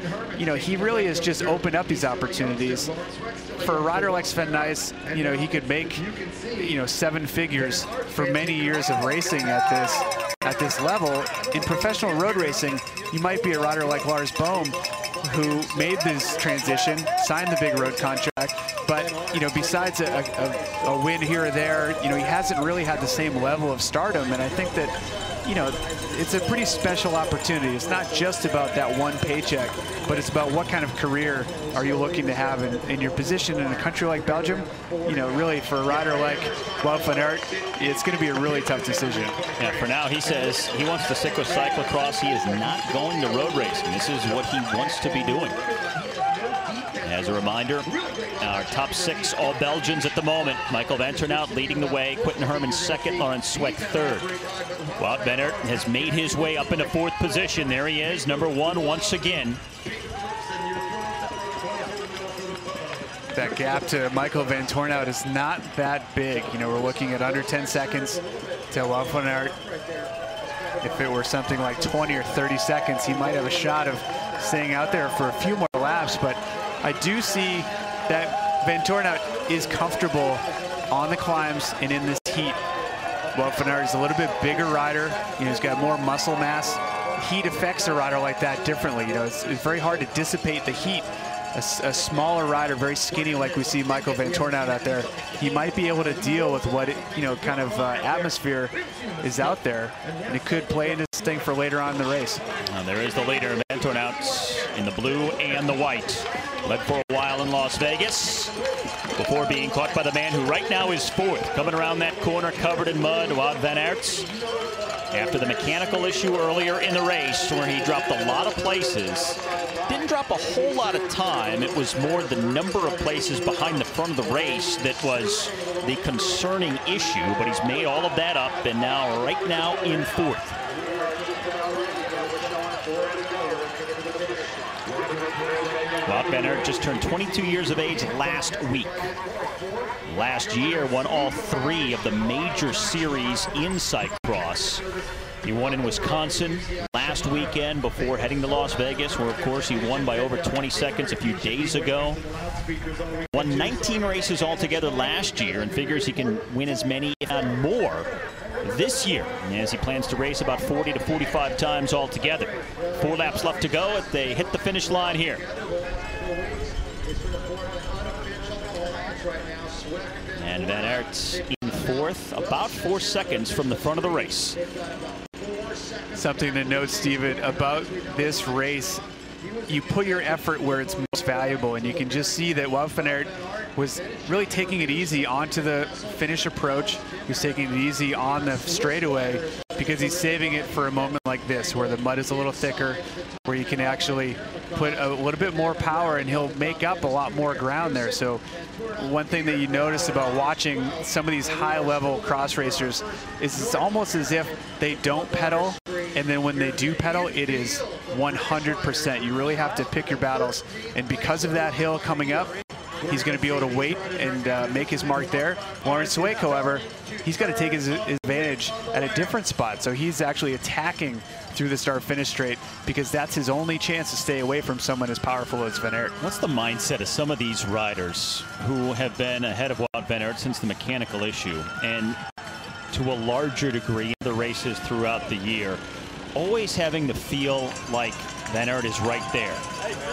he really has just opened up these opportunities. For a rider like Sven Nys, he could make 7 figures for many years of racing at this level. In professional road racing, you might be a rider like Lars Boom, who made this transition, signed the big road contract, But, you know, besides a win here or there, you know, he hasn't really had the same level of stardom. And I think that, you know, it's a pretty special opportunity. It's not just about that one paycheck, but it's about what kind of career are you looking to have in your position in a country like Belgium. You know, really for a rider like Wout van Aert, it's going to be a really tough decision. Yeah, for now, he says he wants to stick with cyclocross. He is not going to road racing. This is what he wants to be doing. As a reminder, our top 6 all Belgians at the moment. Michael van Ternhout leading the way, Quinten Herman second, Laurens Sweeck third. Wout van Aert has made his way up into 4th position. There he is, number 1 once again. That gap to Michael van Ternhout is not that big. You know, we're looking at under 10 seconds to Wout van Aert. If it were something like 20 or 30 seconds, he might have a shot of staying out there for a few more laps. But I do see that van Ternhout is comfortable on the climbs and in this heat. Wout van Aert is a little bit bigger rider. You know, he's got more muscle mass. Heat affects a rider like that differently. You know, it's very hard to dissipate the heat. A smaller rider, very skinny, like we see Michael van Ternhout out there, he might be able to deal with what, you know, kind of atmosphere is out there, and it could play into this thing for later on in the race. There is the leader, van Ternhout, in the blue and the white. Led for a while in Las Vegas before being caught by the man who right now is 4th. Coming around that corner covered in mud, Wout van Aert. After the mechanical issue earlier in the race where he dropped a lot of places, didn't drop a whole lot of time. It was more the number of places behind the front of the race that was the concerning issue, but he's made all of that up and now right now in 4th. Wout van Aert just turned 22 years of age last week. Last year won all 3 of the major series in cyclocross. He won in Wisconsin last weekend before heading to Las Vegas, where, of course, he won by over 20 seconds a few days ago. Won 19 races altogether last year and figures he can win as many, if not more, this year, as he plans to race about 40 to 45 times altogether. 4 laps left to go if they hit the finish line here. And van Aert in 4th, about 4 seconds from the front of the race. Something to note, Steven, about this race, you put your effort where it's most valuable, and you can just see that Wout van Aert was really taking it easy onto the finish approach. He's taking it easy on the straightaway because he's saving it for a moment like this, where the mud is a little thicker, where you can actually put a little bit more power and he'll make up a lot more ground there. So one thing that you notice about watching some of these high-level cross racers is it's almost as if they don't pedal, and then when they do pedal, it is 100%. You really have to pick your battles, and because of that hill coming up, he's going to be able to wait and make his mark there. Laurens Sweeck, however, he's got to take his advantage at a different spot. So he's actually attacking through the start-finish straight because that's his only chance to stay away from someone as powerful as van Aert. What's the mindset of some of these riders who have been ahead of Wout van Aert since the mechanical issue, and to a larger degree the races throughout the year, always having to feel like van Aert is right there?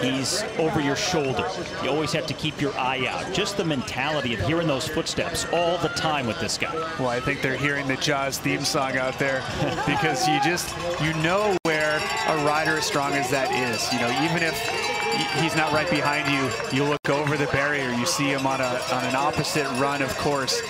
He's over your shoulder. You always have to keep your eye out. Just the mentality of hearing those footsteps all the time with this guy. Well, I think they're hearing the Jaws theme song out there because you know where a rider as strong as that is. You know, even if he's not right behind you, you look over the barrier, you see him on an opposite run, of course.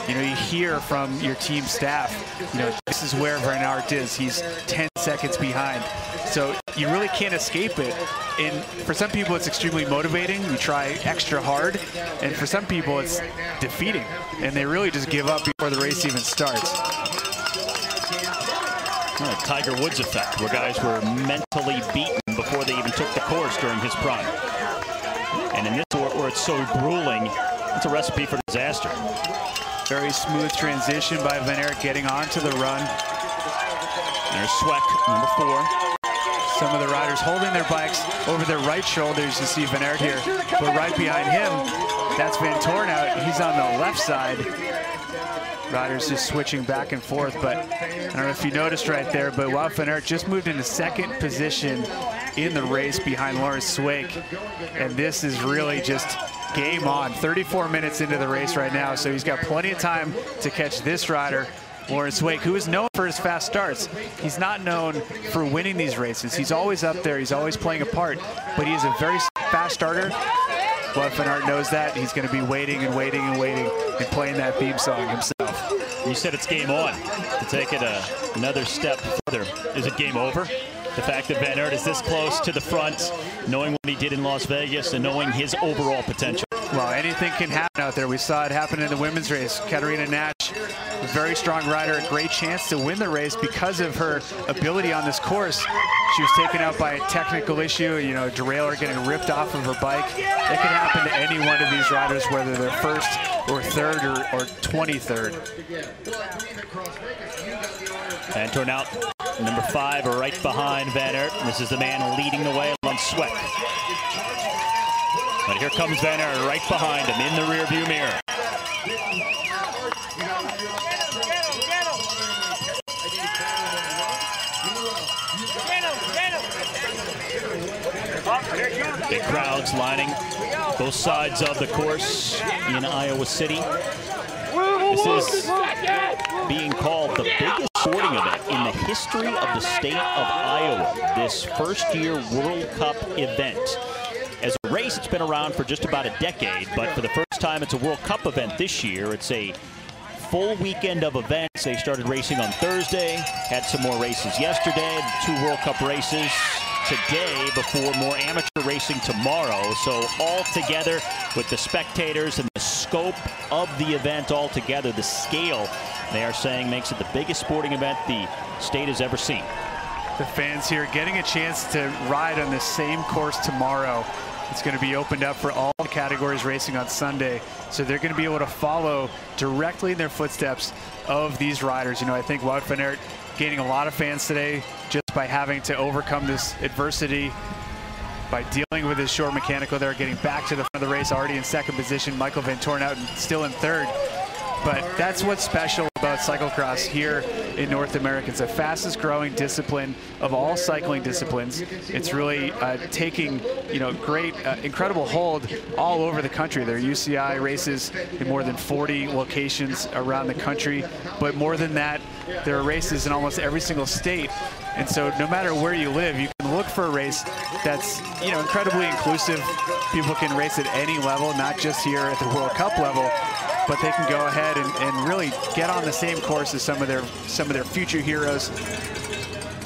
You know, you hear from your team staff, you know, this is where van Aert is. He's 10 seconds behind. So you really can't escape it. And for some people, it's extremely motivating. You try extra hard. And for some people, it's defeating. And they really just give up before the race even starts. Well, Tiger Woods effect, where guys were mentally beaten before they even took the course during his prime. And in this sport where it's so grueling, it's a recipe for disaster. Very smooth transition by van Aert getting onto the run. There's Sweeck, number 4. Some of the riders holding their bikes over their right shoulders. You see van Aert here, but right behind him, that's van Ternhout. He's on the left side. Riders just switching back and forth, but I don't know if you noticed right there, but Wout van Aert just moved into 2nd position in the race behind Laurens Sweeck. And this is really just game on. 34 minutes into the race right now, so he's got plenty of time to catch this rider, Lawrence Wake, who is known for his fast starts. He's not known for winning these races. He's always up there. He's always playing a part, but he is a very fast starter. Wout van Aert knows that. He's going to be waiting and waiting and waiting and playing that theme song himself. You said it's game on. To take it another step further, is it game over? The fact that Van Aert is this close to the front, knowing what he did in Las Vegas and knowing his overall potential. Well, anything can happen out there. We saw it happen in the women's race. Katarina Nash, a very strong rider, a great chance to win the race because of her ability on this course. She was taken out by a technical issue, you know, a derailleur getting ripped off of her bike. It can happen to any one of these riders, whether they're first or third or 23rd. Van Tornout, number 5, right behind Van Aert. This is the man leading the way, Lund Sweck. But here comes Van Aert right behind him in the rearview mirror. Big crowds lining both sides of the course in Iowa City. This is being called the biggest sporting event in the history of the state of Iowa. This first-year World Cup event. As a race, it's been around for just about a decade, but for the first time, it's a World Cup event this year. It's a full weekend of events. They started racing on Thursday, had some more races yesterday, 2 World Cup races today before more amateur racing tomorrow. So all together with the spectators and the scope of the event all together, the scale, they are saying makes it the biggest sporting event the state has ever seen. The fans here getting a chance to ride on the same course tomorrow. It's going to be opened up for all categories racing on Sunday. So they're going to be able to follow directly in their footsteps of these riders. You know, I think Wout van Aert gaining a lot of fans today just by having to overcome this adversity, by dealing with his short mechanical there, getting back to the front of the race, already in second position. Michael Van Tornout still in third. But that's what's special about cyclocross here in North America. It's the fastest growing discipline of all cycling disciplines. It's really taking, you know, great, incredible hold all over the country. There are UCI races in more than 40 locations around the country. But more than that, there are races in almost every single state. And so no matter where you live, you can look for a race that's, you know, incredibly inclusive. People can race at any level, not just here at the World Cup level, but they can go ahead and really get on the same course as some of their future heroes.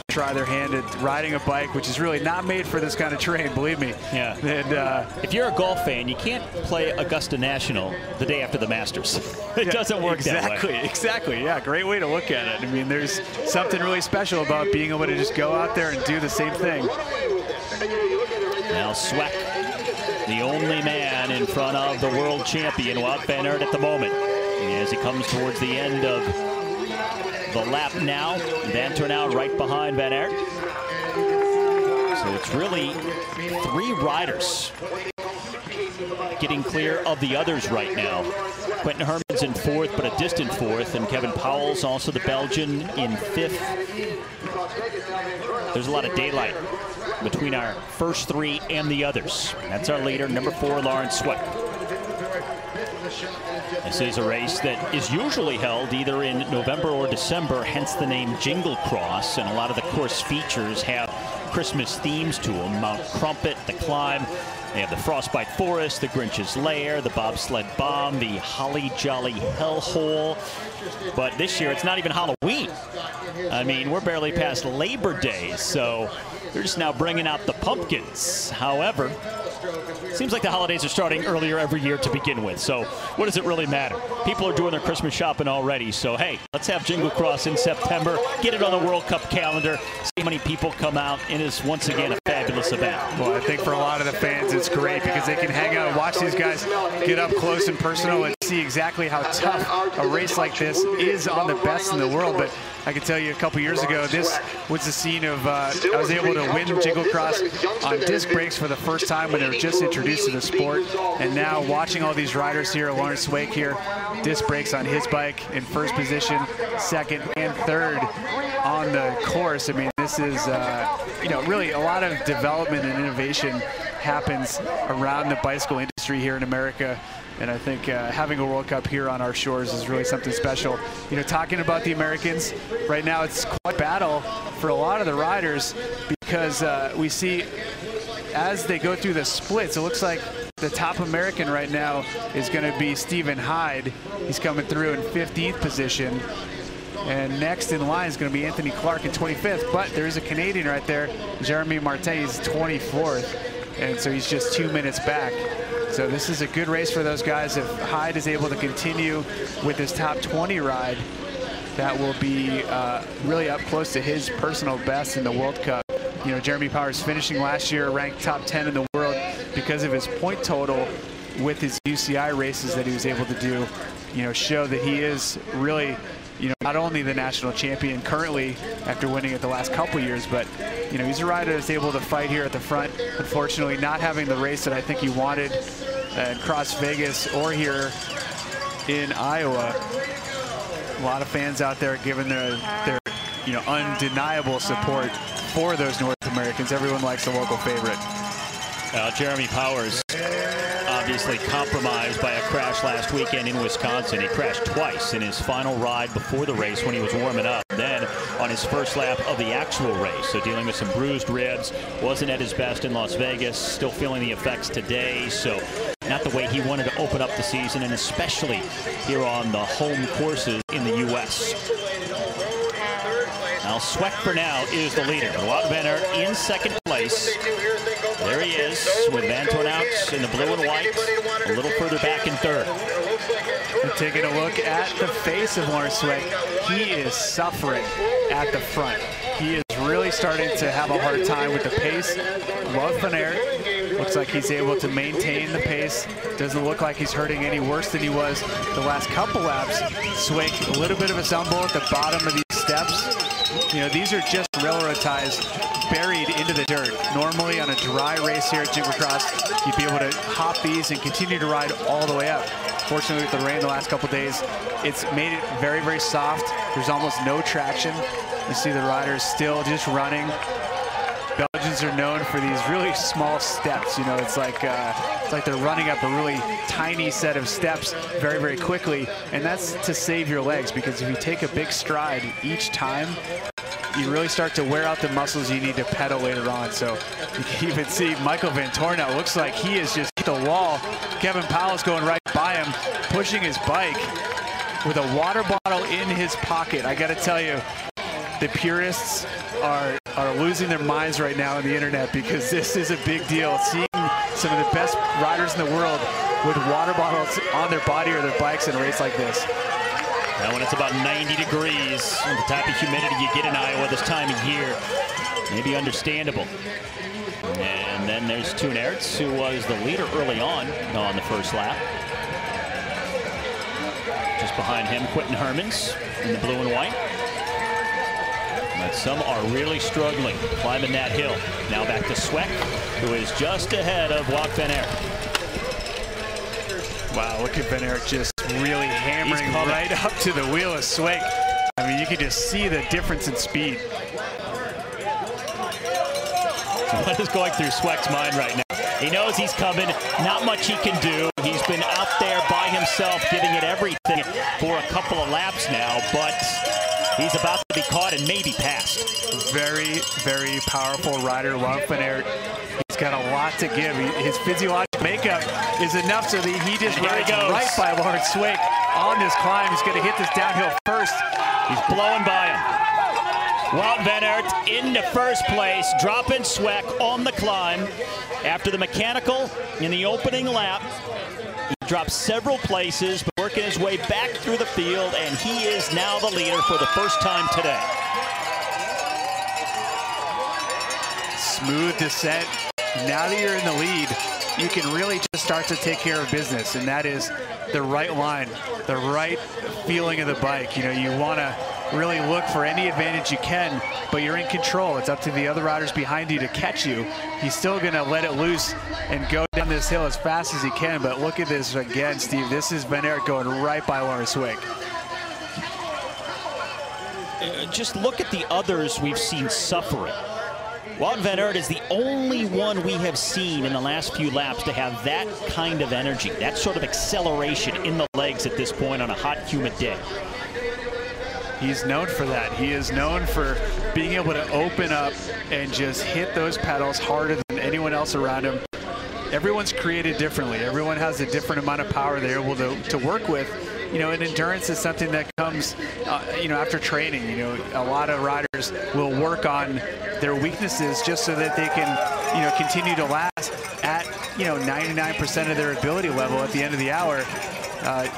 Try their hand at riding a bike, which is really not made for this kind of terrain, believe me. Yeah. And if you're a golf fan, you can't play Augusta National the day after the Masters. It doesn't work that way. Exactly. Yeah, great way to look at it. I mean, there's something really special about being able to just go out there and do the same thing. Now Sweck, the only man in front of the world champion, Wout van Aert, at the moment. As he comes towards the end of the lap now, Van Tornout right behind Van Aert. So it's really 3 riders getting clear of the others right now. Quentin Herman's in 4th, but a distant 4th, and Kevin Powell's also the Belgian in 5th. There's a lot of daylight between our first 3 and the others. That's our leader, number 4, Lawrence Sweck. This is a race that is usually held either in November or December, hence the name Jingle Cross, and a lot of the course features have Christmas themes to them. Mount Crumpet, the climb, they have the Frostbite Forest, the Grinch's Lair, the Bobsled Bomb, the Holly Jolly Hellhole. But this year it's not even Halloween. I mean, we're barely past Labor Day, so they're just now bringing out the pumpkins. However, seems like the holidays are starting earlier every year to begin with, so what does it really matter? People are doing their Christmas shopping already, so hey, let's have Jingle Cross in September, get it on the World Cup calendar, see how many people come out, and it's once again a fabulous event. Well, I think for a lot of the fans it's great because they can hang out and watch these guys get up close and personal and see exactly how tough a race like this is on the best in the world. But I can tell you a couple years ago, this was the scene of, I was able to win Jingle Cross on disc brakes for the first time when they were just introduced to the sport. And now watching all these riders here, Lawrence Wake here, disc brakes on his bike in first position, second and third on the course. I mean, this is, you know, really a lot of development and innovation happens around the bicycle industry here in America. And I think having a World Cup here on our shores is really something special. You know, talking about the Americans, right now it's quite a battle for a lot of the riders because we see as they go through the splits, it looks like the top American right now is going to be Stephen Hyde. He's coming through in 15th position. And next in line is going to be Anthony Clark in 25th. But there is a Canadian right there, Jeremy Martin. He's 24th. And so he's just 2 minutes back. So this is a good race for those guys. If Hyde is able to continue with his top 20 ride, that will be really up close to his personal best in the World Cup. You know, Jeremy Powers finishing last year ranked top 10 in the world because of his point total with his UCI races that he was able to do. You know, show that he is really, you know, not only the national champion currently after winning it the last couple years, but, you know, he's a rider that's able to fight here at the front. Unfortunately, not having the race that I think he wanted in Cross Vegas or here in Iowa. A lot of fans out there giving their you know, undeniable support for those North Americans. Everyone likes the local favorite. Jeremy Powers obviously compromised by a crash last weekend in Wisconsin. He crashed twice in his final ride before the race when he was warming up, then on his first lap of the actual race. So dealing with some bruised ribs, wasn't at his best in Las Vegas, still feeling the effects today. So not the way he wanted to open up the season, and especially here on the home courses in the U.S. Now Sweck for now is the leader. Wout van Aert in second place. There he is with Van Tornout in the blue and white, a little further back in third. And taking a look at the face of Lawrence Sweck, he is suffering at the front. He is really starting to have a hard time with the pace. Wout van Aert looks like he's able to maintain the pace. Doesn't look like he's hurting any worse than he was the last couple laps. Sweck, a little bit of a stumble at the bottom of these steps. You know, these are just railroad ties buried into the dirt. Normally on a dry race here at Jingle Cross, you'd be able to hop these and continue to ride all the way up. Fortunately, with the rain the last couple days, it's made it very, very soft. There's almost no traction. You see the riders still just running. Belgians are known for these really small steps. You know, it's like they're running up a really tiny set of steps very, very quickly, and that's to save your legs, because if you take a big stride each time, you really start to wear out the muscles you need to pedal later on. So you can even see Michael Van Tornout looks like he is just hit the wall. Kevin Powell's going right by him, pushing his bike with a water bottle in his pocket. I got to tell you, the purists are losing their minds right now on the internet, because this is a big deal. Seeing some of the best riders in the world with water bottles on their body or their bikes in a race like this. Now when it's about 90 degrees, the type of humidity you get in Iowa this time of year, maybe understandable. And then there's Toon Aerts, who was the leader early on the first lap. Just behind him, Quentin Hermans in the blue and white. But some are really struggling climbing that hill. Now back to Sweck, who is just ahead of Wout van Aert. Wow, look at Van Aert just really hammering right up to the wheel of Sweck. I mean, you can just see the difference in speed. What is going through Sweck's mind right now? He knows he's coming, not much he can do. He's been out there by himself, giving it everything for a couple of laps now, but he's about to be caught and maybe passed. Very, very powerful rider, Wout van Aert. He's got a lot to give. His physiological makeup is enough so that he just rides right by Lawrence Sweck on this climb. He's going to hit this downhill first. He's blowing by him. Wout van Aert into first place, dropping Sweck on the climb. After the mechanical in the opening lap, he dropped several places, but working his way back through the field, and he is now the leader for the first time today. Smooth descent. Now that you're in the lead, you can really just start to take care of business, and that is the right line, the right feeling of the bike. You know, you want to really look for any advantage you can, but you're in control. It's up to the other riders behind you to catch you. He's still going to let it loose and go down this hill as fast as he can, but look at this again, Steve. This is Van Aert going right by Lawrence Sweck. just look at the others we've seen suffering. Wout van Aert is the only one we have seen in the last few laps to have that kind of energy, that sort of acceleration in the legs at this point on a hot, humid day. He's known for that. He is known for being able to open up and just hit those pedals harder than anyone else around him. Everyone's created differently. Everyone has a different amount of power they're able to work with. You know, and endurance is something that comes, you know, after training. You know, a lot of riders will work on their weaknesses just so that they can, you know, continue to last at, you know, 99% of their ability level at the end of the hour.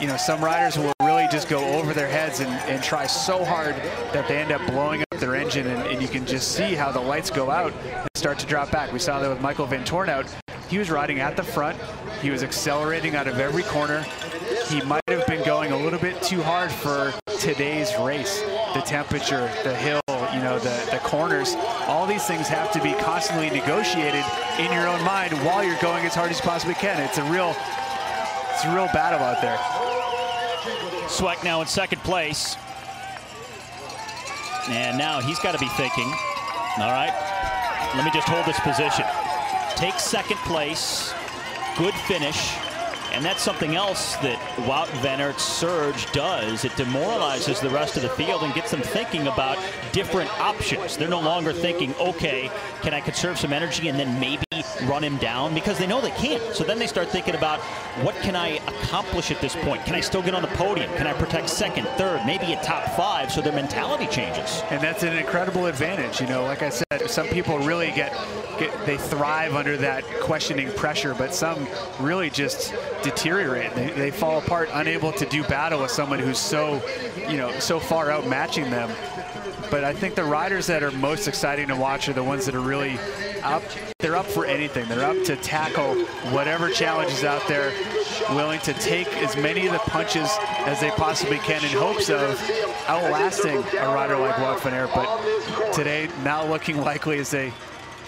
You know, some riders will really just go over their heads and try so hard that they end up blowing up their engine, and you can just see how the lights go out and start to drop back. We saw that with Michael Van Toornout. He was riding at the front. He was accelerating out of every corner. He might have been going a little bit too hard for today's race. The temperature, the hill, you know, the corners, all these things have to be constantly negotiated in your own mind while you're going as hard as you possibly can. It's a real battle out there. Sweck now in second place. And now he's got to be thinking, all right, let me just hold this position. Take second place, good finish. And that's something else that Wout van Aert's surge does. It demoralizes the rest of the field and gets them thinking about different options. They're no longer thinking, okay, can I conserve some energy and then maybe run him down? Because they know they can't. So then they start thinking about, what can I accomplish at this point? Can I still get on the podium? Can I protect second, third, maybe a top 5? So their mentality changes. And that's an incredible advantage. You know, like I said, some people really they thrive under that questioning pressure, but some really just deteriorate. They fall apart, unable to do battle with someone who's so, you know, so far outmatching them. But I think the riders that are most exciting to watch are the ones that are really up. They're up for anything. They're up to tackle whatever challenge is out there, willing to take as many of the punches as they possibly can in hopes of outlasting a rider like Wout van Aert. But today, not looking likely as they,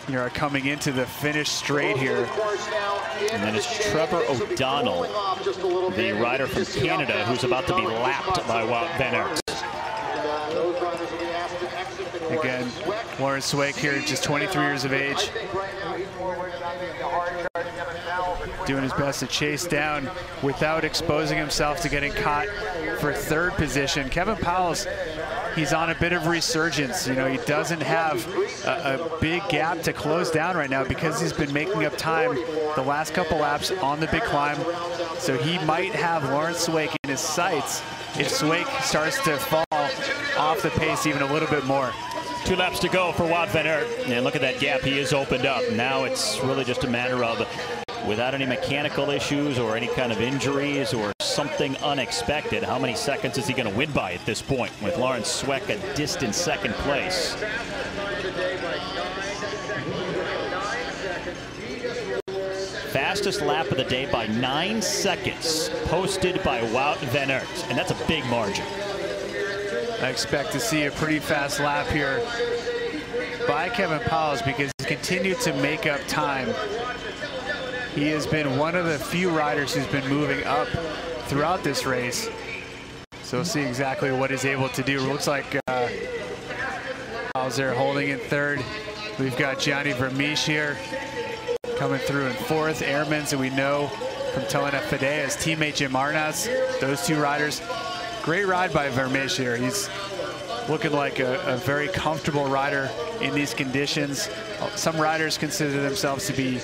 you know, are coming into the finish straight here. And then it's Trevor O'Donnell, the rider from Canada, who's about to be lapped by Wout van Aert. Again, Laurens Sweeck here, just 23 years of age. Doing his best to chase down without exposing himself to getting caught for third position. Kevin Powell's, he's on a bit of resurgence. You know, he doesn't have a big gap to close down right now because he's been making up time the last couple laps on the big climb. So he might have Laurens Sweeck in his sights if Sweeck starts to fall off the pace even a little bit more. 2 laps to go for Wout van Aert. And look at that gap he has opened up. Now it's really just a matter of, without any mechanical issues or any kind of injuries or something unexpected, how many seconds is he going to win by at this point, with Laurens Sweeck a distant second place? Fastest lap of the day by 9 seconds, posted by Wout van Aert, and that's a big margin. I expect to see a pretty fast lap here by Kevin Powell because he's continued to make up time. He has been one of the few riders who's been moving up throughout this race. So we'll see exactly what he's able to do. It looks like Powell's there holding in third. We've got Gianni Vermeersch here coming through in fourth. Ehrmans, that we know from Telenet Fidea, his teammate Jim Arnaz. Those two riders. Great ride by Vermeersch here. He's looking like a very comfortable rider in these conditions. Some riders consider themselves to be,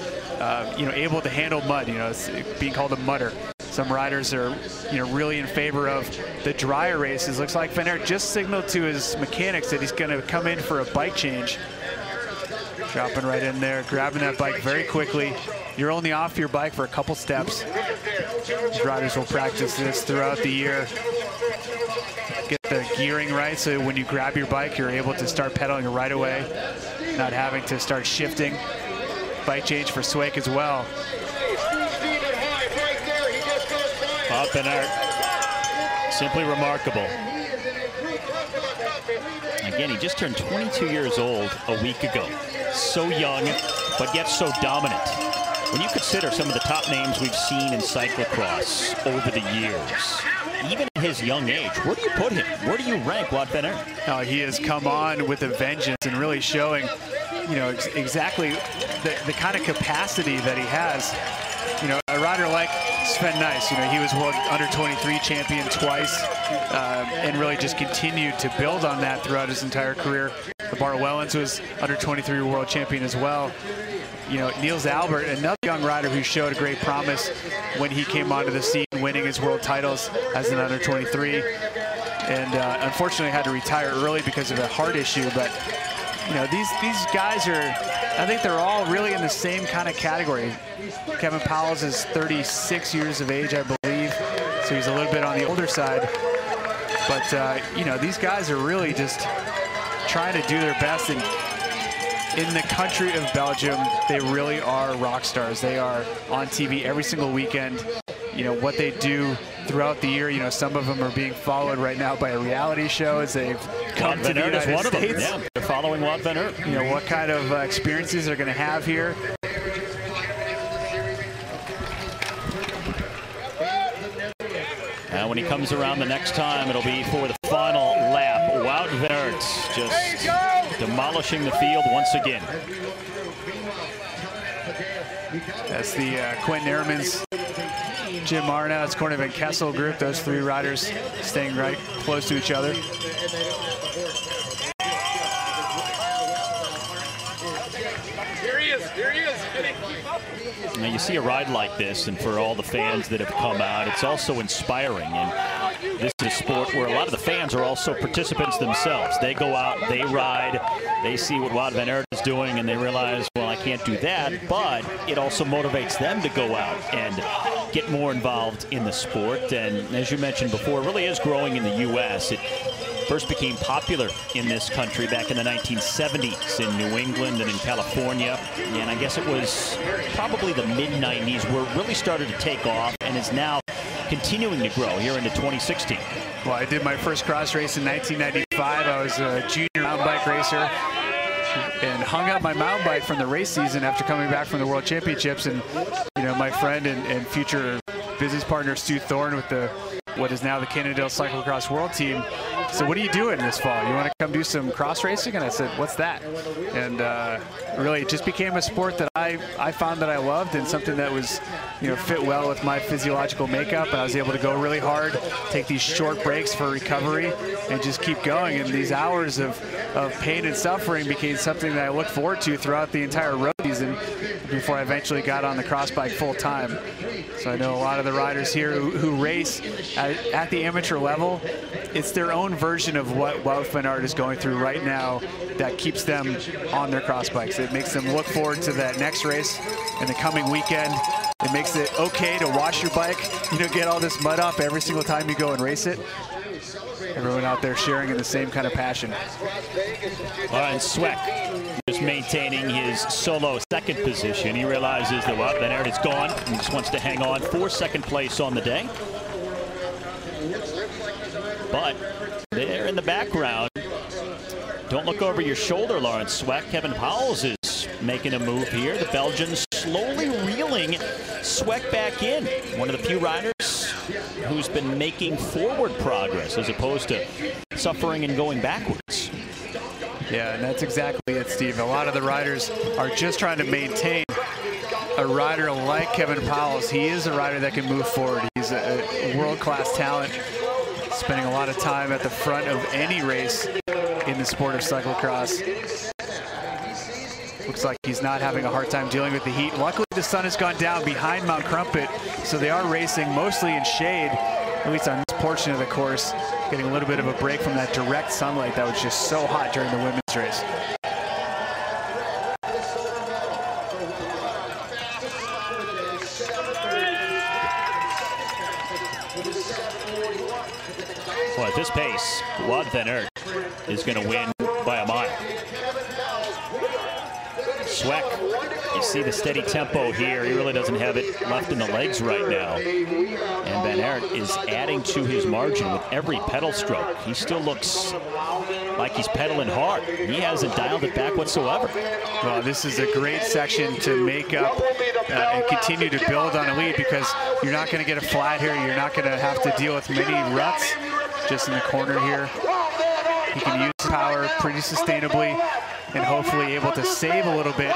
you know, able to handle mud. You know, it's being called a mudder. Some riders are, you know, really in favor of the drier races. Looks like Van Aert just signaled to his mechanics that he's going to come in for a bike change. Dropping right in there, grabbing that bike very quickly. You're only off your bike for a couple steps. These riders will practice this throughout the year. Get the gearing right so when you grab your bike, you're able to start pedaling right away, not having to start shifting. Bike change for Sweeck as well. Wout van Aert, simply remarkable. Again, he just turned 22 years old a week ago. So young, but yet so dominant. When you consider some of the top names we've seen in cyclocross over the years, even at his young age, where do you put him? Where do you rank Wout van Aert? Oh, he has come on with a vengeance and really showing, you know, exactly the kind of capacity that he has. You know, a rider like Sven Nys, you know, he was World Under-23 champion twice, and really just continued to build on that throughout his entire career. Bart Wellens was Under-23 world champion as well. You know, Niels Albert, another young rider who showed a great promise when he came onto the scene, winning his world titles as an Under-23, and unfortunately had to retire early because of a heart issue. But you know, these guys are, I think they're all really in the same kind of category. Kevin Powles is 36 years of age, I believe, so he's a little bit on the older side. But you know, these guys are really just trying to do their best, and in the country of Belgium, they really are rock stars. They are on TV every single weekend. You know, what they do throughout the year, you know, some of them are being followed right now by a reality show as they've come to the United States. Yeah, they're following Wout van Aert. You know, what kind of experiences they're going to have here. And when he comes around the next time, it'll be for the final lap. Wout van Aert just demolishing the field once again. That's the Quentin Ehrmans, Jim Arnouts, Corne van Kessel group. Those three riders staying right close to each other. Here he is. Here he is. Now you see a ride like this, and for all the fans that have come out, it's also inspiring. And this is a sport where a lot of the fans are also participants themselves. They go out, they ride, they see what Wout van Aert is doing, and they realize, well, I can't do that. But it also motivates them to go out and get more involved in the sport. And as you mentioned before, it really is growing in the U.S. It first became popular in this country back in the 1970s in New England and in California. And I guess it was probably the mid-90s where it really started to take off and is now continuing to grow here into 2016. Well, I did my first cross race in 1995. I was a junior mountain bike racer and hung up my mountain bike from the race season after coming back from the World Championships. And, you know, my friend and future business partner, Stu Thorne, with what is now the Cannondale Cyclo-cross World Team. So what are you doing this fall? You want to come do some cross racing? And I said, what's that? And really it just became a sport that I found that I loved, and something that was, you know, fit well with my physiological makeup. And I was able to go really hard, take these short breaks for recovery, and just keep going. And these hours of pain and suffering became something that I looked forward to throughout the entire road season before I eventually got on the cross bike full time. So I know a lot of the riders here who race at the amateur level. It's their own version of what Wout van Aert is going through right now that keeps them on their cross bikes. It makes them look forward to that next race in the coming weekend. It makes it okay to wash your bike, you know, get all this mud off every single time you go and race it. Everyone out there sharing in the same kind of passion. And Sweck just maintaining his solo second position. He realizes that Wout van Aert is gone and just wants to hang on for second place on the day. But there in the background, don't look over your shoulder, Lawrence Sweck. Kevin Powles is making a move here. The Belgians slowly reeling Sweck back in. One of the few riders who's been making forward progress as opposed to suffering and going backwards. Yeah, and that's exactly it, Steve. A lot of the riders are just trying to maintain. A rider like Kevin Powles, he is a rider that can move forward. He's a world-class talent, spending a lot of time at the front of any race in the sport of cyclocross. Looks like he's not having a hard time dealing with the heat. Luckily, the sun has gone down behind Mount Crumpet, so they are racing mostly in shade, at least on this portion of the course, getting a little bit of a break from that direct sunlight that was just so hot during the women's race. Well, at this pace, Wout van Aert is going to win by a mile. Sweck, you see the steady tempo here. He really doesn't have it left in the legs right now. And Van Aert is adding to his margin with every pedal stroke. He still looks like he's pedaling hard. He hasn't dialed it back whatsoever. Well, this is a great section to make up and continue to build on a lead, because you're not going to get a flat here. You're not going to have to deal with many ruts just in the corner here. He can use power pretty sustainably and hopefully able to save a little bit,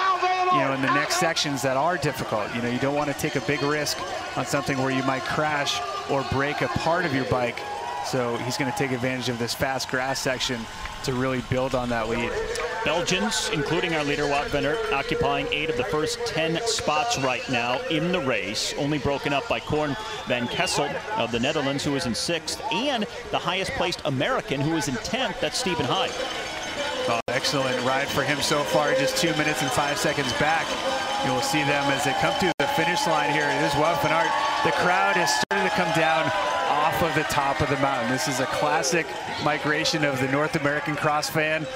you know, in the next sections that are difficult. You know, you don't want to take a big risk on something where you might crash or break a part of your bike. So he's going to take advantage of this fast grass section to really build on that lead. Belgians, including our leader Wout van Aert, occupying 8 of the first 10 spots right now in the race, only broken up by Korn van Kessel of the Netherlands, who is in 6th, and the highest placed American, who is in 10th, that's Stephen Hyde. Oh, excellent ride for him so far, just 2 minutes and 5 seconds back. You will see them as they come to the finish line here. It is Wout van Aert. The crowd is starting to come down off of the top of the mountain. This is a classic migration of the North American cross fan.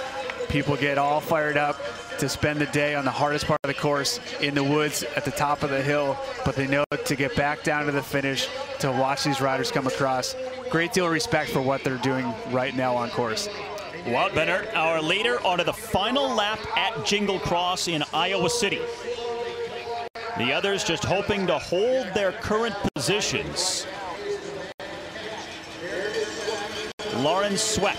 People get all fired up to spend the day on the hardest part of the course in the woods at the top of the hill, but they know to get back down to the finish to watch these riders come across. Great deal of respect for what they're doing right now on course. Wout van Aert, our leader, onto the final lap at Jingle Cross in Iowa City. The others just hoping to hold their current positions. Laurens Sweck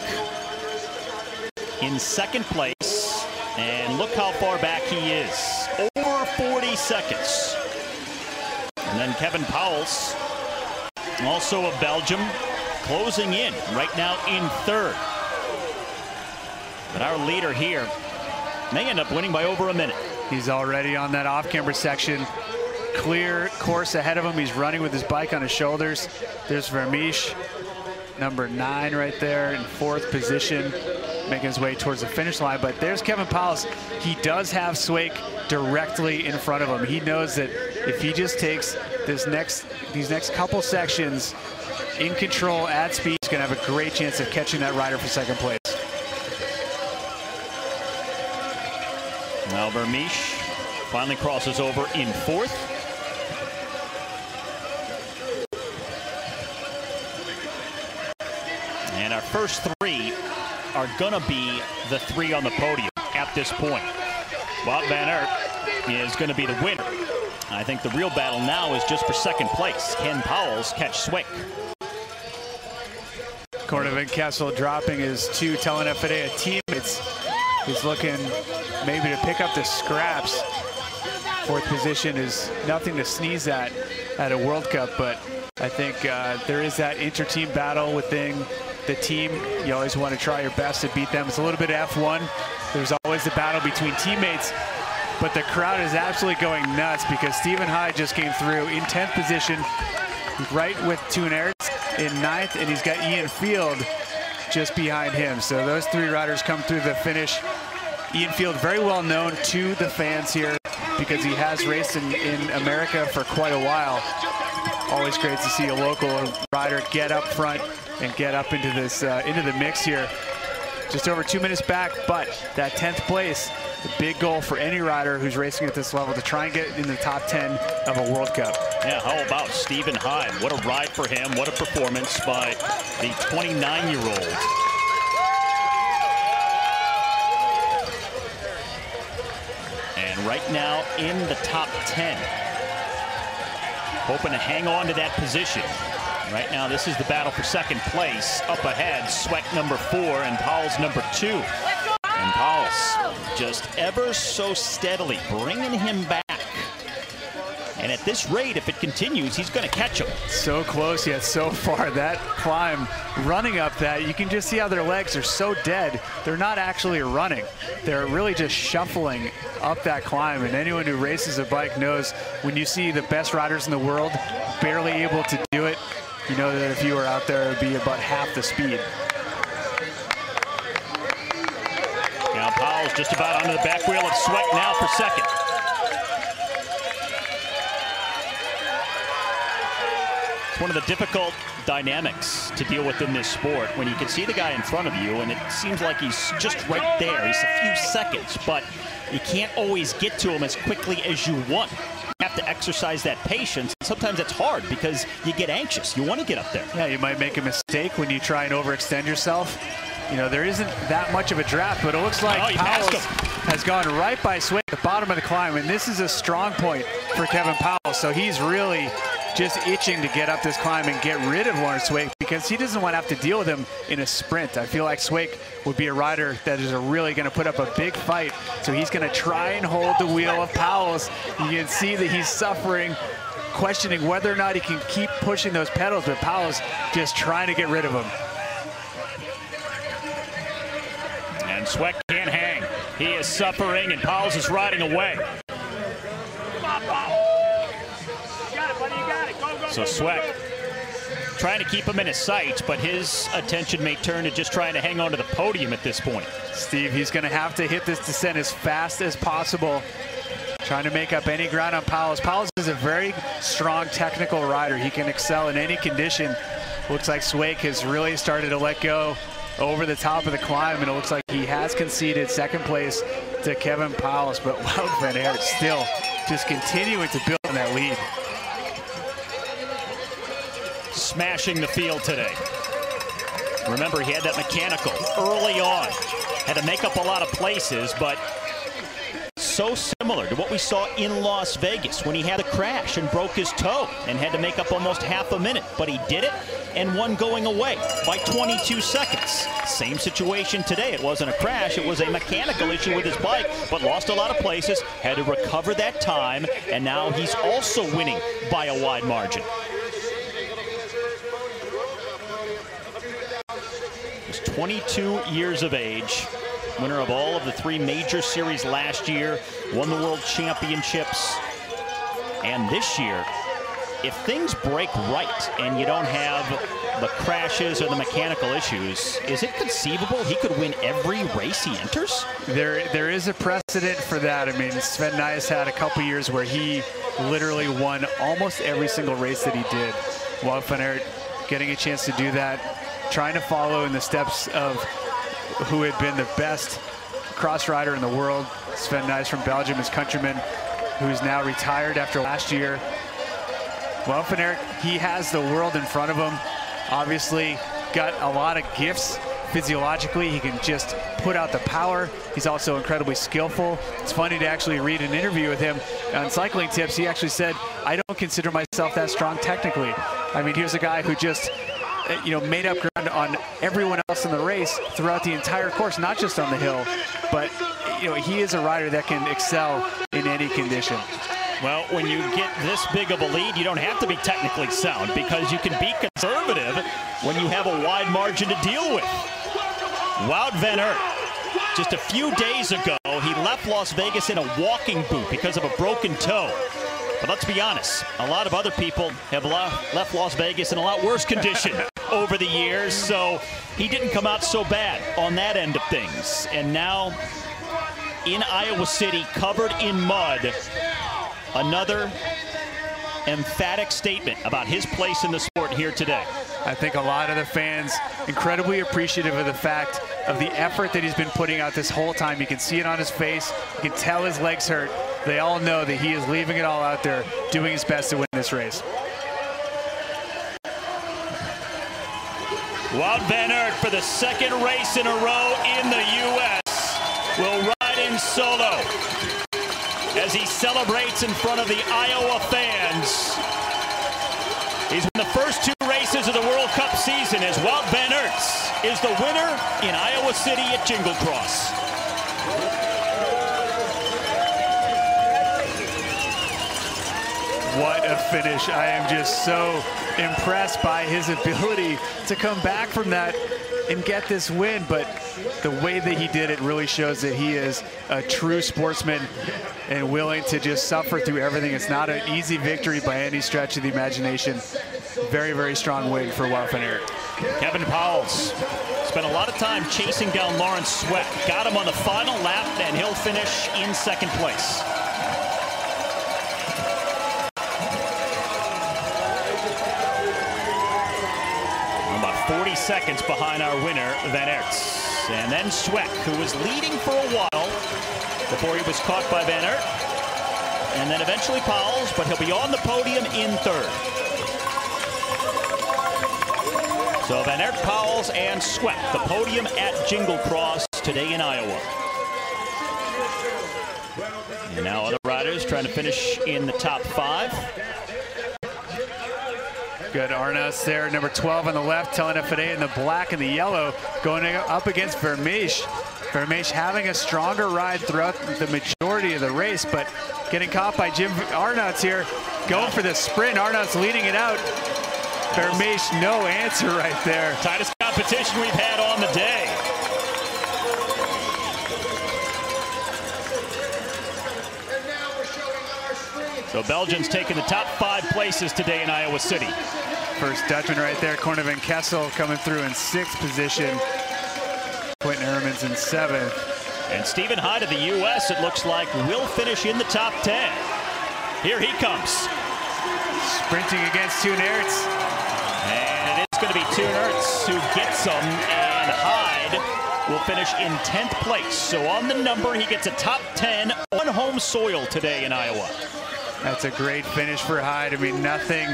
in 2nd place, and look how far back he is, over 40 seconds. And then Kevin Pauwels, also of Belgium, closing in right now in 3rd. But our leader here may end up winning by over a minute. He's already on that off-camber section. Clear course ahead of him. He's running with his bike on his shoulders. There's Vermeesch, number 9 right there in 4th position, making his way towards the finish line. But there's Kevin Pauwels. He does have Sweck directly in front of him. He knows that if he just takes these next couple sections in control at speed, he's going to have a great chance of catching that rider for 2nd place. Now Vermeesch finally crosses over in 4th. And our first 3 are gonna be the 3 on the podium at this point. Wout van Aert is gonna be the winner. I think the real battle now is just for 2nd place. Can Pauwels catch Sweck? Korn van Kessel dropping his 2 Telenet teammates. He's looking maybe to pick up the scraps. 4th position is nothing to sneeze at a World Cup, but I think there is that inter-team battle within the team. You always want to try your best to beat them. It's a little bit of F1. There's always the battle between teammates, but the crowd is absolutely going nuts because Stephen Hyde just came through in 10th position, right with Van Aert in 9th, and he's got Ian Field just behind him. So those 3 riders come through the finish. Ian Field, very well known to the fans here because he has raced in America for quite a while. Always great to see a local rider get up front and get up into this into the mix here. Just over 2 minutes back, but that 10th place, the big goal for any rider who's racing at this level, to try and get in the top 10 of a World Cup. Yeah, how about Stephen Hyde? What a ride for him. What a performance by the 29-year-old. And right now in the top 10. Hoping to hang on to that position. Right now, this is the battle for 2nd place. Up ahead, Sweck number 4 and Pauwels number 2. And Pauwels just ever so steadily bringing him back. And at this rate, if it continues, he's going to catch him. So close yet so far. That climb, running up that, you can just see how their legs are so dead. They're not actually running. They're really just shuffling up that climb. And anyone who races a bike knows when you see the best riders in the world barely able to do it, you know that if you were out there, it would be about half the speed. Now Pauwels just about onto the back wheel of Sweck now for 2nd. It's one of the difficult dynamics to deal with in this sport when you can see the guy in front of you and it seems like he's just right there. He's a few seconds, but you can't always get to him as quickly as you want. You have to exercise that patience. Sometimes it's hard because you get anxious. You want to get up there. Yeah, you might make a mistake when you try and overextend yourself. You know, there isn't that much of a draft, but it looks like Powell has gone right by Swick at the bottom of the climb, and this is a strong point for Kevin Powell. So he's really just itching to get up this climb and get rid of Lawrence Swick because he doesn't want to have to deal with him in a sprint. I feel like Swick would be a rider that is really going to put up a big fight. So he's going to try and hold the wheel of Powell's. You can see that he's suffering, questioning whether or not he can keep pushing those pedals, but Powell's just trying to get rid of him. And Swick can't hang. He is suffering, and Powell's is riding away. So Swick trying to keep him in his sights, but his attention may turn to just trying to hang on to the podium at this point. Steve, he's going to have to hit this descent as fast as possible, trying to make up any ground on Powell's. Powell's is a very strong technical rider. He can excel in any condition. Looks like Swick has really started to let go over the top of the climb, and it looks like he has conceded second place to Kevin Powell, but Wout van Aert still just continuing to build on that lead. Smashing the field today. Remember, he had that mechanical early on. Had to make up a lot of places, but so similar to what we saw in Las Vegas when he had a crash and broke his toe and had to make up almost half a minute. But he did it and won going away by 22 seconds. Same situation today. It wasn't a crash. It was a mechanical issue with his bike, but lost a lot of places, had to recover that time, and now he's also winning by a wide margin. He's 22 years of age. Winner of all of the 3 major series last year, won the World Championships. And this year, if things break right and you don't have the crashes or the mechanical issues, is it conceivable he could win every race he enters? There is a precedent for that. I mean, Sven Nys had a couple years where he literally won almost every single race that he did. Wout van Aert getting a chance to do that, trying to follow in the steps of who had been the best cross rider in the world. Sven Nys from Belgium, his countryman, who's now retired after last year. Wout van Aert, he has the world in front of him. Obviously got a lot of gifts physiologically. He can just put out the power. He's also incredibly skillful. It's funny to actually read an interview with him on Cycling Tips. He actually said, I don't consider myself that strong technically. I mean, here's a guy who just made up ground on everyone else in the race throughout the entire course, not just on the hill, but he is a rider that can excel in any condition. Well, when you get this big of a lead, you don't have to be technically sound because you can be conservative when you have a wide margin to deal with. Wout van Aert, just a few days ago, he left Las Vegas in a walking boot because of a broken toe. But let's be honest, a lot of other people have left Las Vegas in a lot worse condition over the years, so he didn't come out so bad on that end of things. And now in Iowa City, covered in mud, another emphatic statement about his place in the sport here today. I think a lot of the fans incredibly appreciative of the fact of the effort that he's been putting out this whole time. You can see it on his face. You can tell his legs hurt. They all know that he is leaving it all out there, doing his best to win this race. Wout van Aert, for the second race in a row in the U.S., will ride in solo as he celebrates in front of the Iowa fans. He's won the first 2 races of the World Cup season as Wout van Aert is the winner in Iowa City at Jingle Cross. What a finish. I am just so impressed by his ability to come back from that and get this win, but the way that he did it really shows that he is a true sportsman and willing to just suffer through everything. It's not an easy victory by any stretch of the imagination. Very, very strong win for Wout van Aert. Kevin Powell's spent a lot of time chasing down Lawrence Swick. Got him on the final lap, and he'll finish in second place. 40 seconds behind our winner, Van Aert. And then Sweck, who was leading for a while before he was caught by Van Aert. And then eventually Powell's, but he'll be on the podium in third. So Van Aert, Powell's, and Sweck, the podium at Jingle Cross today in Iowa. And now other riders trying to finish in the top 5. Good Arnaus there, number 12 on the left, Telenet in the black and the yellow, going up against Vermeesch. Vermeesch having a stronger ride throughout the majority of the race, but getting caught by Jim Arnaus here, going for the sprint. Arnaus leading it out. Vermeesch, no answer right there. Tightest competition we've had on the day. So Belgians taking the top 5 places today in Iowa City. First Dutchman right there, Corne van Kessel coming through in 6th position. Quentin Hermans in 7th. And Stephen Hyde of the U.S., it looks like, will finish in the top 10. Here he comes. Sprinting against Toon Aerts. And it is going to be Toon Aerts who gets them, and Hyde will finish in 10th place. So on the number, he gets a top 10 on home soil today in Iowa. That's a great finish for Hyde. I mean, nothing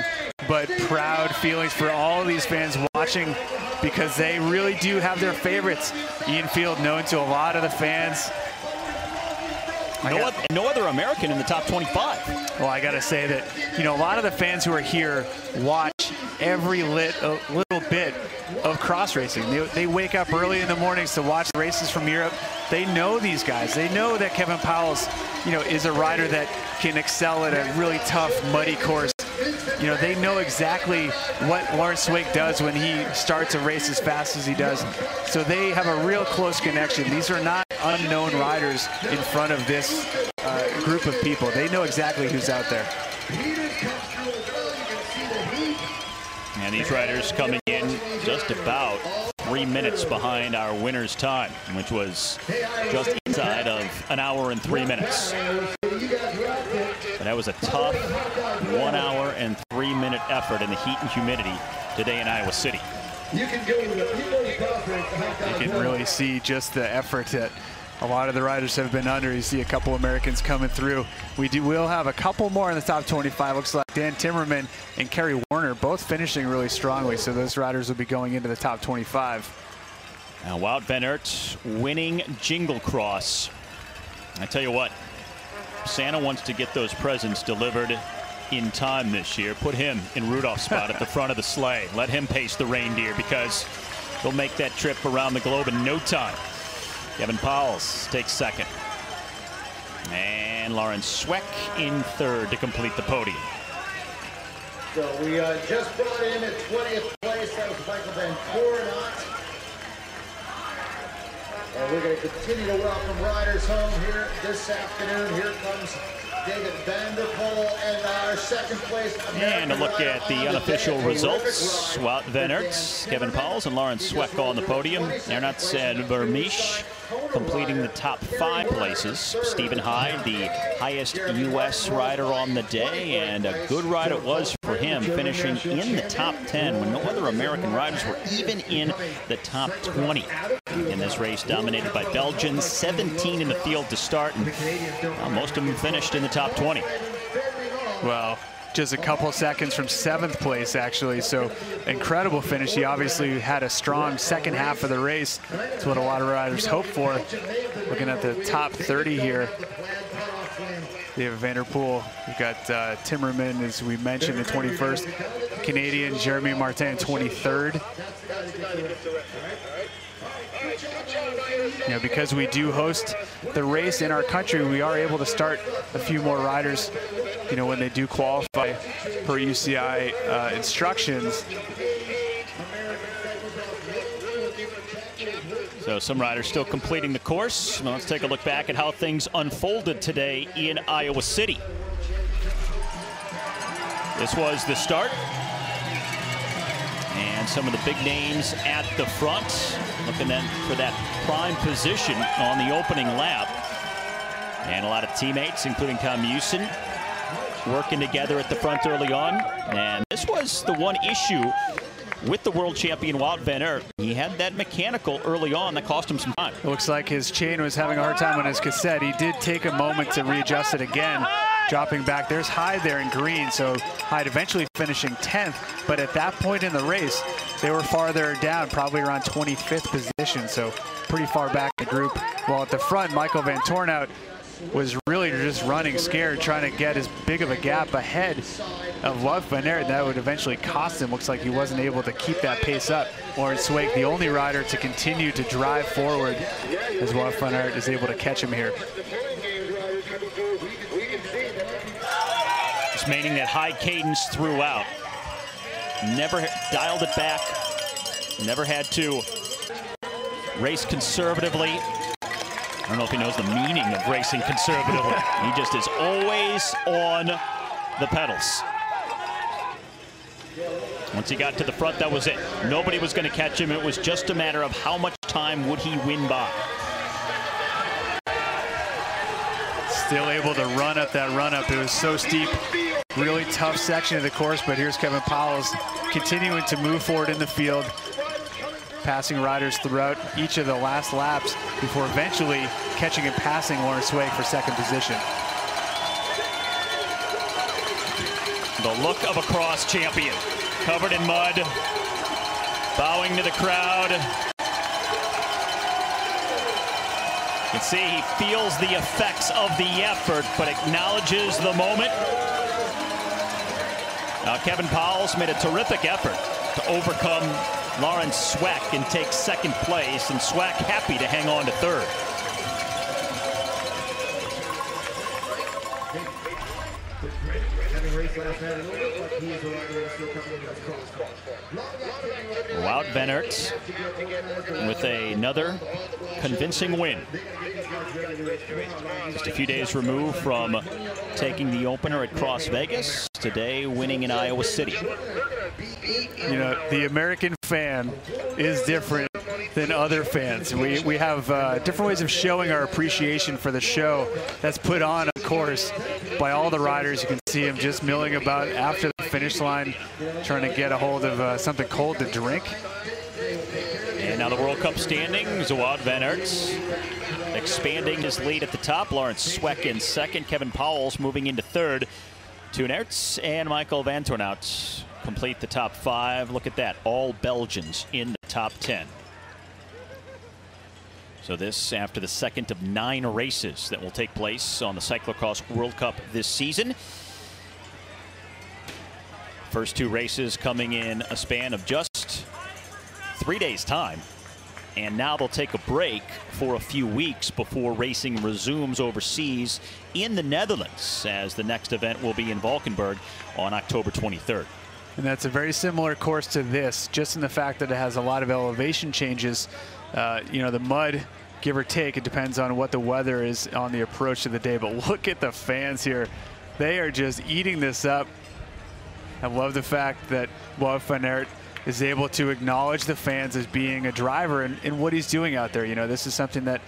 but proud feelings for all of these fans watching, because they really do have their favorites. Ian Field known to a lot of the fans. No other American in the top 25. Well, I got to say that, you know, a lot of the fans who are here watch every little bit of cross racing. They wake up early in the mornings to watch races from Europe. They know these guys. They know that Kevin Powell's, you know, is a rider that can excel at a really tough, muddy course. You know, they know exactly what Lawrence Swake does when he starts a race as fast as he does. So they have a real close connection. These are not unknown riders in front of this group of people. They know exactly who's out there. And these riders coming in just about 3 minutes behind our winner's time, which was just inside of an hour and 3 minutes. But that was a tough 1 hour and 3 minute effort in the heat and humidity today in Iowa City. You can really see just the effort that a lot of the riders have been under. You see a couple Americans coming through. We'll have a couple more in the top 25. Looks like Dan Timmerman and Kerry Warner both finishing really strongly. So those riders will be going into the top 25. Now Wout van Aert winning Jingle Cross. I tell you what, Santa wants to get those presents delivered in time this year. Put him in Rudolph's spot at the front of the sleigh. Let him pace the reindeer, because he'll make that trip around the globe in no time. Kevin Powell's takes 2nd. And Lawrence Sweck in 3rd to complete the podium. So we just brought in at 20th place. That was Michael Van Korenot. And we're going to continue to welcome riders home here this afternoon. Here comes David Vanderpool and our 2nd place. And a look at the unofficial results. Wout van Aert, Kevin Powell's, and Lawrence Sweck on the podium. Arnaus and Vermeesch completing the top 5 places. Stephen Hyde, the highest U.S. rider on the day, and a good ride it was for him, finishing in the top 10 when no other American riders were even in the top 20. In this race dominated by Belgians, 17 in the field to start, and most of them finished in the top 20. Well, just a couple seconds from 7th place, actually. So incredible finish. He obviously had a strong second half of the race. That's what a lot of riders hope for. Looking at the top 30 here. David Vanderpool. We've got Timmerman, as we mentioned, in 21st. Canadian Jeremy Martin in 23rd. You know, because we do host the race in our country, we are able to start a few more riders, you know, when they do qualify per UCI instructions. So some riders still completing the course. Now let's take a look back at how things unfolded today in Iowa City. This was the start. And some of the big names at the front, looking then for that prime position on the opening lap. And a lot of teammates, including Tom Mewson, working together at the front early on. And this was the one issue with the world champion Wout van Aert. He had that mechanical early on that cost him some time. Looks like his chain was having a hard time on his cassette. He did take a moment to readjust it again, dropping back. There's Hyde there in green, so Hyde eventually finishing 10th. But at that point in the race, they were farther down, probably around 25th position, so pretty far back in the group. While at the front, Michael Van Toornout was really just running scared, trying to get as big of a gap ahead of Wout van Aert. That would eventually cost him. Looks like he wasn't able to keep that pace up. Lawrence Swake, the only rider to continue to drive forward, as Wout van Aert is able to catch him here. Just maintaining that high cadence throughout. Never dialed it back. Never had to race conservatively. I don't know if he knows the meaning of racing conservatively. He just is always on the pedals. Once he got to the front, that was it. Nobody was going to catch him. It was just a matter of how much time would he win by. Still able to run up that run-up. It was so steep. Really tough section of the course, but here's Kevin Powles continuing to move forward in the field, passing riders throughout each of the last laps before eventually catching and passing Lawrence Swake for second position. The look of a cross champion, covered in mud, bowing to the crowd. You can see he feels the effects of the effort, but acknowledges the moment. Now Kevin Powles made a terrific effort to overcome Lawrence Swake and take second place, and Swake happy to hang on to third. Wout van Aert with another convincing win. Just a few days removed from taking the opener at Cross Vegas. Today winning in Iowa City. You know, the American fan is different than other fans. We have different ways of showing our appreciation for the show that's put on, of course, by all the riders. You can see him just milling about after the finish line, trying to get a hold of something cold to drink. And now the World Cup standings, Wout van Aert expanding his lead at the top. Lawrence Swake in second. Kevin Powles moving into third. Van Aert and Michael Van Toornout complete the top 5. Look at that, all Belgians in the top 10. So this after the second of 9 races that will take place on the Cyclo-cross World Cup this season. First 2 races coming in a span of just 3 days' time. And now they'll take a break for a few weeks before racing resumes overseas in the Netherlands, as the next event will be in Valkenburg on October 23rd. And that's a very similar course to this, just in the fact that it has a lot of elevation changes. You know, the mud, give or take, it depends on what the weather is on the approach to the day. But look at the fans here. They are just eating this up. I love the fact that Wout van Aert is able to acknowledge the fans as being a driver and what he's doing out there. You know, this is something that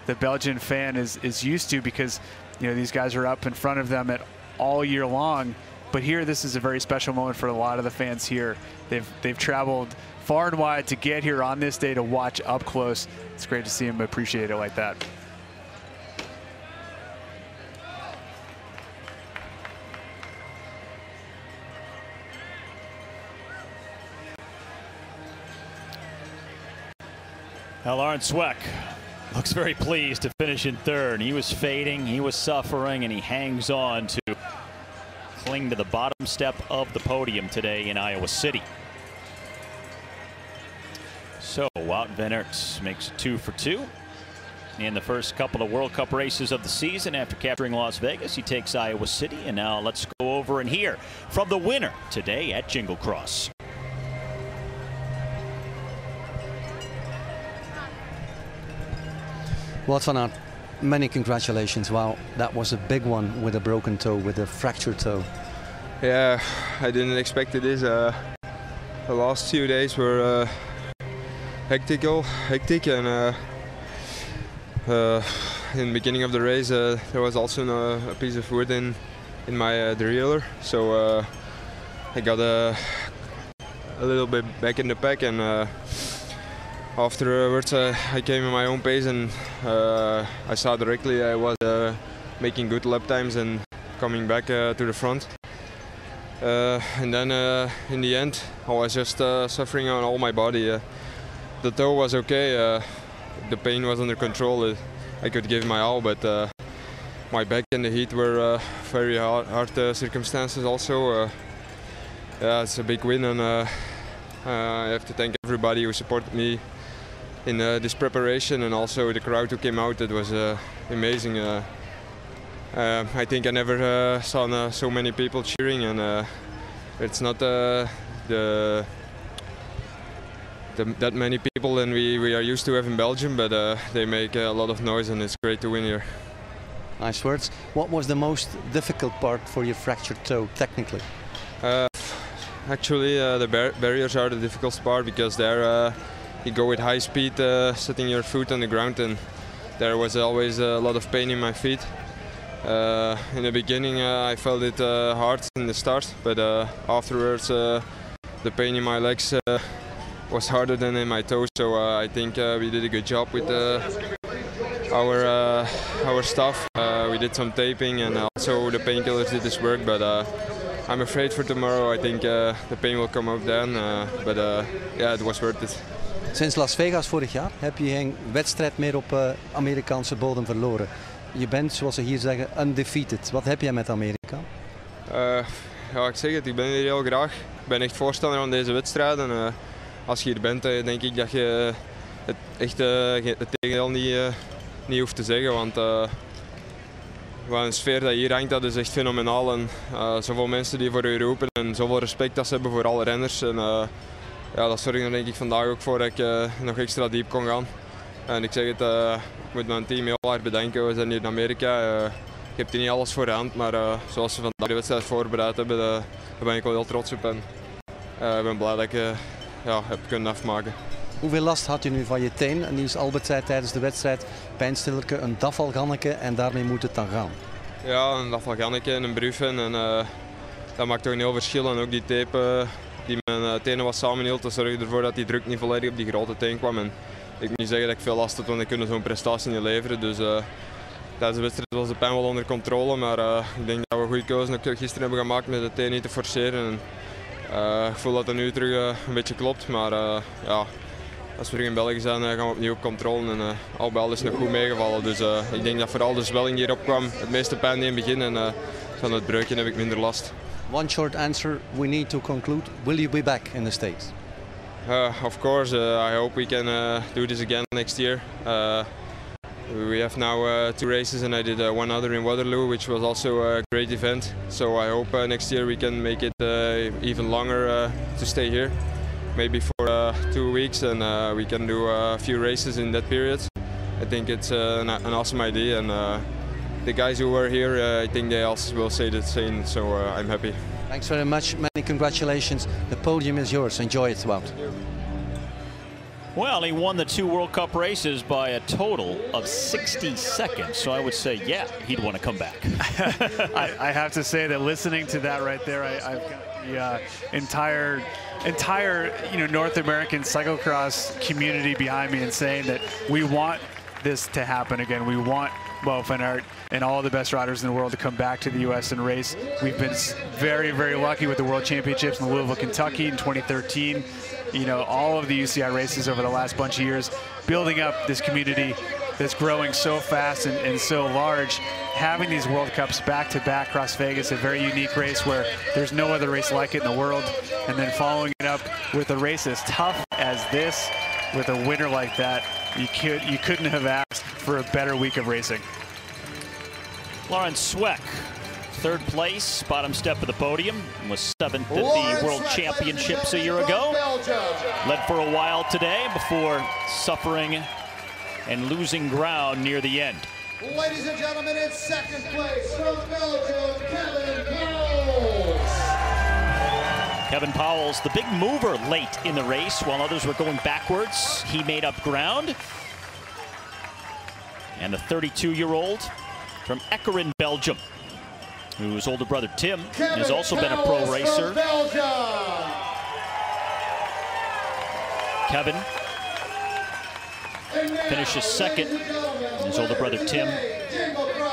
the Belgian fan is used to, because, you know, these guys are up in front of them all year long. But here, this is a very special moment for a lot of the fans here. They've traveled far and wide to get here on this day to watch up close. It's great to see them appreciate it like that. Now Lawrence Swake looks very pleased to finish in third. He was fading, he was suffering, and he hangs on to cling to the bottom step of the podium today in Iowa City. So Wout van Aert makes 2 for 2 in the first couple of World Cup races of the season. After capturing Las Vegas, he takes Iowa City, and now let's go over and hear from the winner today at Jingle Cross. Wout van Aert, many congratulations. Wow, that was a big one with a broken toe, with a fractured toe. Yeah, I didn't expect this. The last 2 days were hectic, and in the beginning of the race there was also a piece of wood in my derailleur, so I got a a little bit back in the pack, and afterwards I came in my own pace, and I saw directly I was making good lap times and coming back to the front. And then in the end I was just suffering on all my body. The toe was okay, the pain was under control, I could give my all, but my back and the heat were very hard circumstances also. Yeah, it's a big win, and I have to thank everybody who supported me in this preparation, and also the crowd who came out. It was amazing. I think I never saw so many people cheering, and it's not that many people than we are used to have in Belgium, but they make a lot of noise, and it's great to win here. Nice words. What was the most difficult part for your fractured toe, technically? Actually, the barriers are the difficult part, because there you go with high speed, setting your foot on the ground, and there was always a lot of pain in my feet. In the beginning I felt it hard in the start, but afterwards the pain in my legs was harder than in my toes, so I think we did a good job with our stuff. We did some taping, and also the painkillers did this work, but I'm afraid for tomorrow. I think the pain will come up then, but yeah, it was worth it. Sinds Las Vegas vorig jaar heb je geen wedstrijd meer op Amerikaanse bodem verloren. Je bent, zoals ze hier zeggen, undefeated. Wat heb jij met Amerika? Ja, ik zeg het, ik ben hier heel graag. Ik ben echt voorstander van deze wedstrijden. Als je hier bent, denk ik dat je het echt het tegendeel niet hoeft te zeggen. Want een sfeer dat hier hangt, dat is echt fenomenaal. En zoveel mensen die voor je roepen, en zoveel respect dat ze hebben voor alle renners. En, ja, dat zorgt er denk ik vandaag ook voor dat ik nog extra diep kon gaan. En ik zeg het, ik moet mijn team heel hard bedanken. We zijn hier in Amerika. Ik heb hier niet alles voor de hand, maar zoals we vandaag de wedstrijd voorbereid hebben, daar ben ik wel heel trots op. En ik ben blij dat ik heb kunnen afmaken. Hoeveel last had je nu van je teen? Niels Albert zei tijdens de wedstrijd, pijnstilletje, een dafalganneke, en daarmee moet het dan gaan. Ja, een dafalganneke en een brufen, en dat maakt toch een heel verschil. En ook die tape die mijn tenen was samenhield, dat zorgde ervoor dat die druk niet volledig op die grote teen kwam. En ik moet niet zeggen dat ik veel last had, want ik kon zo'n prestatie niet leveren. Dus tijdens de wedstrijd was de pijn wel onder controle, maar ik denk dat we goede keuze ook gisteren hebben gemaakt met de teen niet te forceren. En, ik voel dat het nu terug een beetje klopt, maar ja, als we terug in België zijn gaan we opnieuw op controle, en al bij al is het nog goed meegevallen. Dus ik denk dat vooral de zwelling die erop kwam het meeste pijn in het begin, en van het breukje heb ik minder last. One short answer, we need to conclude. Will you be back in the States? Of course, I hope we can do this again next year. We have now 2 races, and I did one other in Waterloo, which was also a great event. So I hope next year we can make it even longer to stay here. Maybe for 2 weeks, and we can do a few races in that period. I think it's an awesome idea, and the guys who were here, I think they also will say the same, so I'm happy. Thanks very much, many congratulations. The podium is yours, enjoy it, Wout. Well, he won the 2 World Cup races by a total of 60 seconds, so I would say, yeah, he'd want to come back. I have to say that listening to that right there, I've got the entire North American cyclocross community behind me, and saying that we want this to happen again. We want Wout van Aert and all the best riders in the world to come back to the U.S. and race. We've been very, very lucky with the World Championships in Louisville, Kentucky in 2013. You know, all of the UCI races over the last bunch of years, building up this community that's growing so fast and so large. Having these World Cups back-to-back across Vegas, a very unique race where there's no other race like it in the world, and then following it up with a race as tough as this, with a winner like that, you couldn't have asked for a better week of racing. Lawrence Sweck, 3rd place, bottom step of the podium, was 7th at the World Championships a year ago. Led for a while today before suffering and losing ground near the end. Ladies and gentlemen, in 2nd place from Belgium, Kevin Powles. Kevin Powles, the big mover late in the race while others were going backwards. He made up ground. And the 32-year-old from Ekkeren, Belgium, whose older brother Tim has also been a pro racer. Kevin finishes second. His older brother Tim,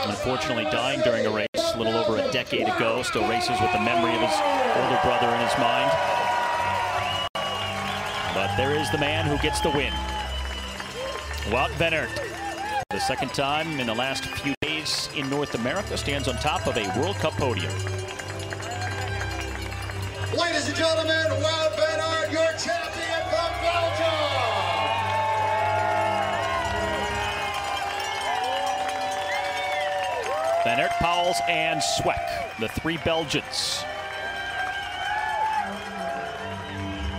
unfortunately dying during a race a little over a decade ago, still races with the memory of his older brother in his mind. But there is the man who gets the win. Wout van Aert, the second time in the last few days in North America, stands on top of a World Cup podium. Ladies and gentlemen, Wout van Aert, your champion from Belgium. Van Aert, Pauwels, and Sweck, the three Belgians.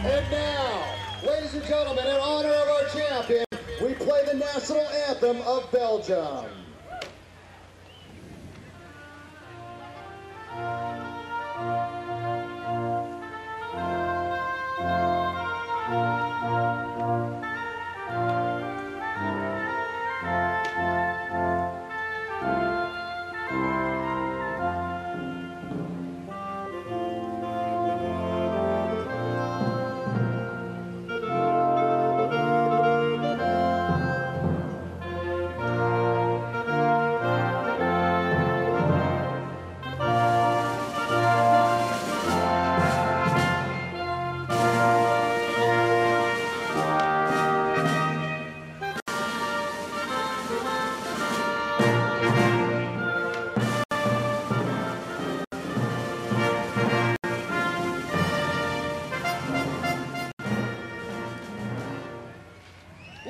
And now, ladies and gentlemen, in honor of our champion, we play the national anthem of Belgium.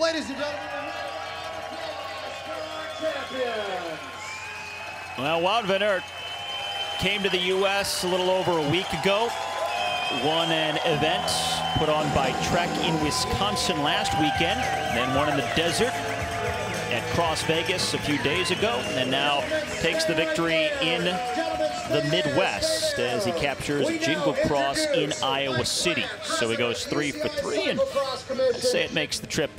Ladies and gentlemen, champions. Well, Wout van Aert came to the U.S. a little over a week ago. Won an event put on by Trek in Wisconsin last weekend. Then won in the desert at Cross Vegas a few days ago. And now takes the victory in the Midwest as he captures Jingle Cross in Iowa City. So he goes 3 for 3, and I'd say it makes the trip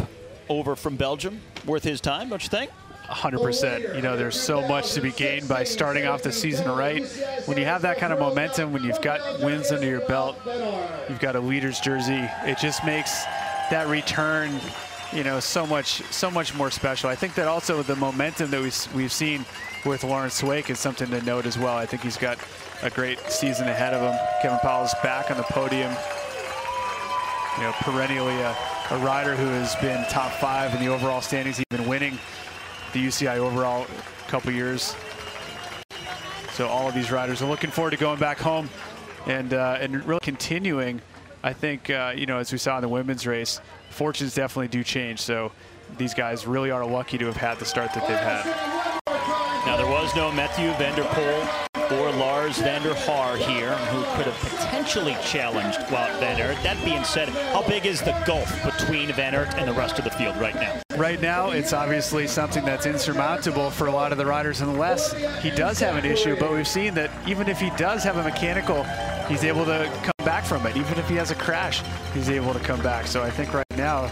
over from Belgium worth his time, don't you think? 100%. You know, there's so much to be gained by starting off the season right. When you have that kind of momentum, when you've got wins under your belt, you've got a leader's jersey, it just makes that return, you know, so much more special. I think that also the momentum that we've seen with Lawrence Sweeck is something to note as well. I think he's got a great season ahead of him. Kevin Pauwels back on the podium. You know, perennially a rider who has been top 5 in the overall standings. He's been winning the UCI overall a couple years. So all of these riders are looking forward to going back home and really continuing. I think, you know, as we saw in the women's race, fortunes definitely do change. So these guys really are lucky to have had the start that they've had. Now, there was no Mathieu van der Poel or Lars van der Haar here, who could have potentially challenged Wout van Aert. That being said, how big is the gulf between Van Aert and the rest of the field right now? Right now, it's obviously something that's insurmountable for a lot of the riders, unless he does have an issue. But we've seen that even if he does have a mechanical, he's able to come back from it. Even if he has a crash, he's able to come back. So I think right now,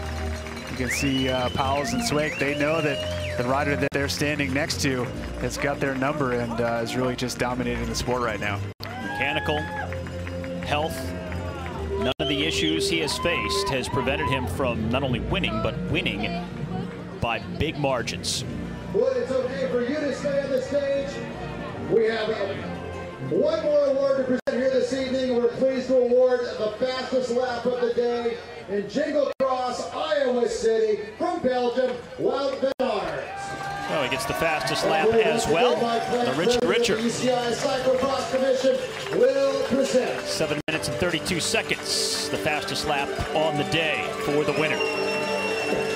you can see Pauwels and Sweeck, they know that the rider that they're standing next to has got their number and is really just dominating the sport right now. Mechanical, health, none of the issues he has faced has prevented him from not only winning, but winning by big margins. Well, it's okay for you to stay on the stage. We have one more award to present here this evening. We're pleased to award the fastest lap of the day in Jingle Cross, Iowa City, from Belgium, Wout van Aert. Oh, he gets the fastest lap as well. The Richard Richard. The UCI Cyclo-cross Commission will present. 7 minutes and 32 seconds, the fastest lap on the day for the winner.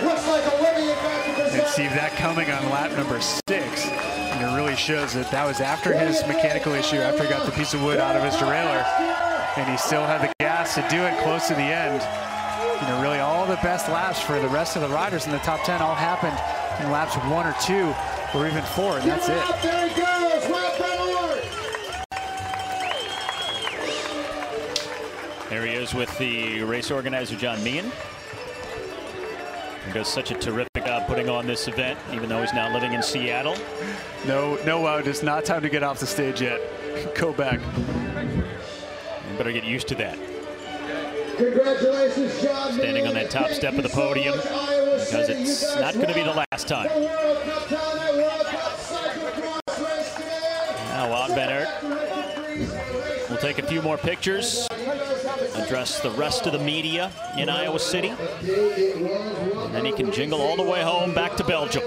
Looks like Olivia got to present. And see that coming on lap number 6. And it really shows that that was after his mechanical issue, after he got the piece of wood out of his derailleur. And he still had the gas to do it close to the end. You know, really all the best laps for the rest of the riders in the top 10 all happened in laps 1 or 2 or even 4, and that's it. There he goes, Wout van Aert. There he is with the race organizer, John Meehan. He does such a terrific job putting on this event, even though he's now living in Seattle. No, Wout, it's not time to get off the stage yet. Go back. You better get used to that. Congratulations, John. Standing on that top step of the podium because it's not going to be the last time. Now Wout van Aert will take a few more pictures, address the rest of the media in Iowa City, and then he can jingle all the way home back to Belgium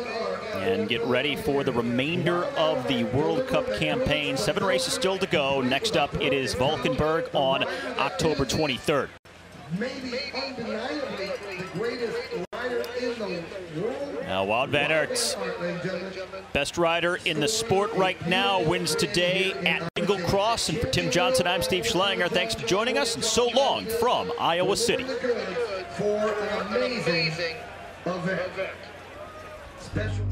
and get ready for the remainder of the World Cup campaign. 7 races still to go. Next up, it is Valkenburg on October 23rd. Maybe undeniably the greatest rider in the world. Now Wout van Aert, best rider in the sport right now, wins today at Jingle Cross. And for Tim Johnson, I'm Steve Schlanger. Thanks for joining us, and so long from Iowa City. For an amazing event. Special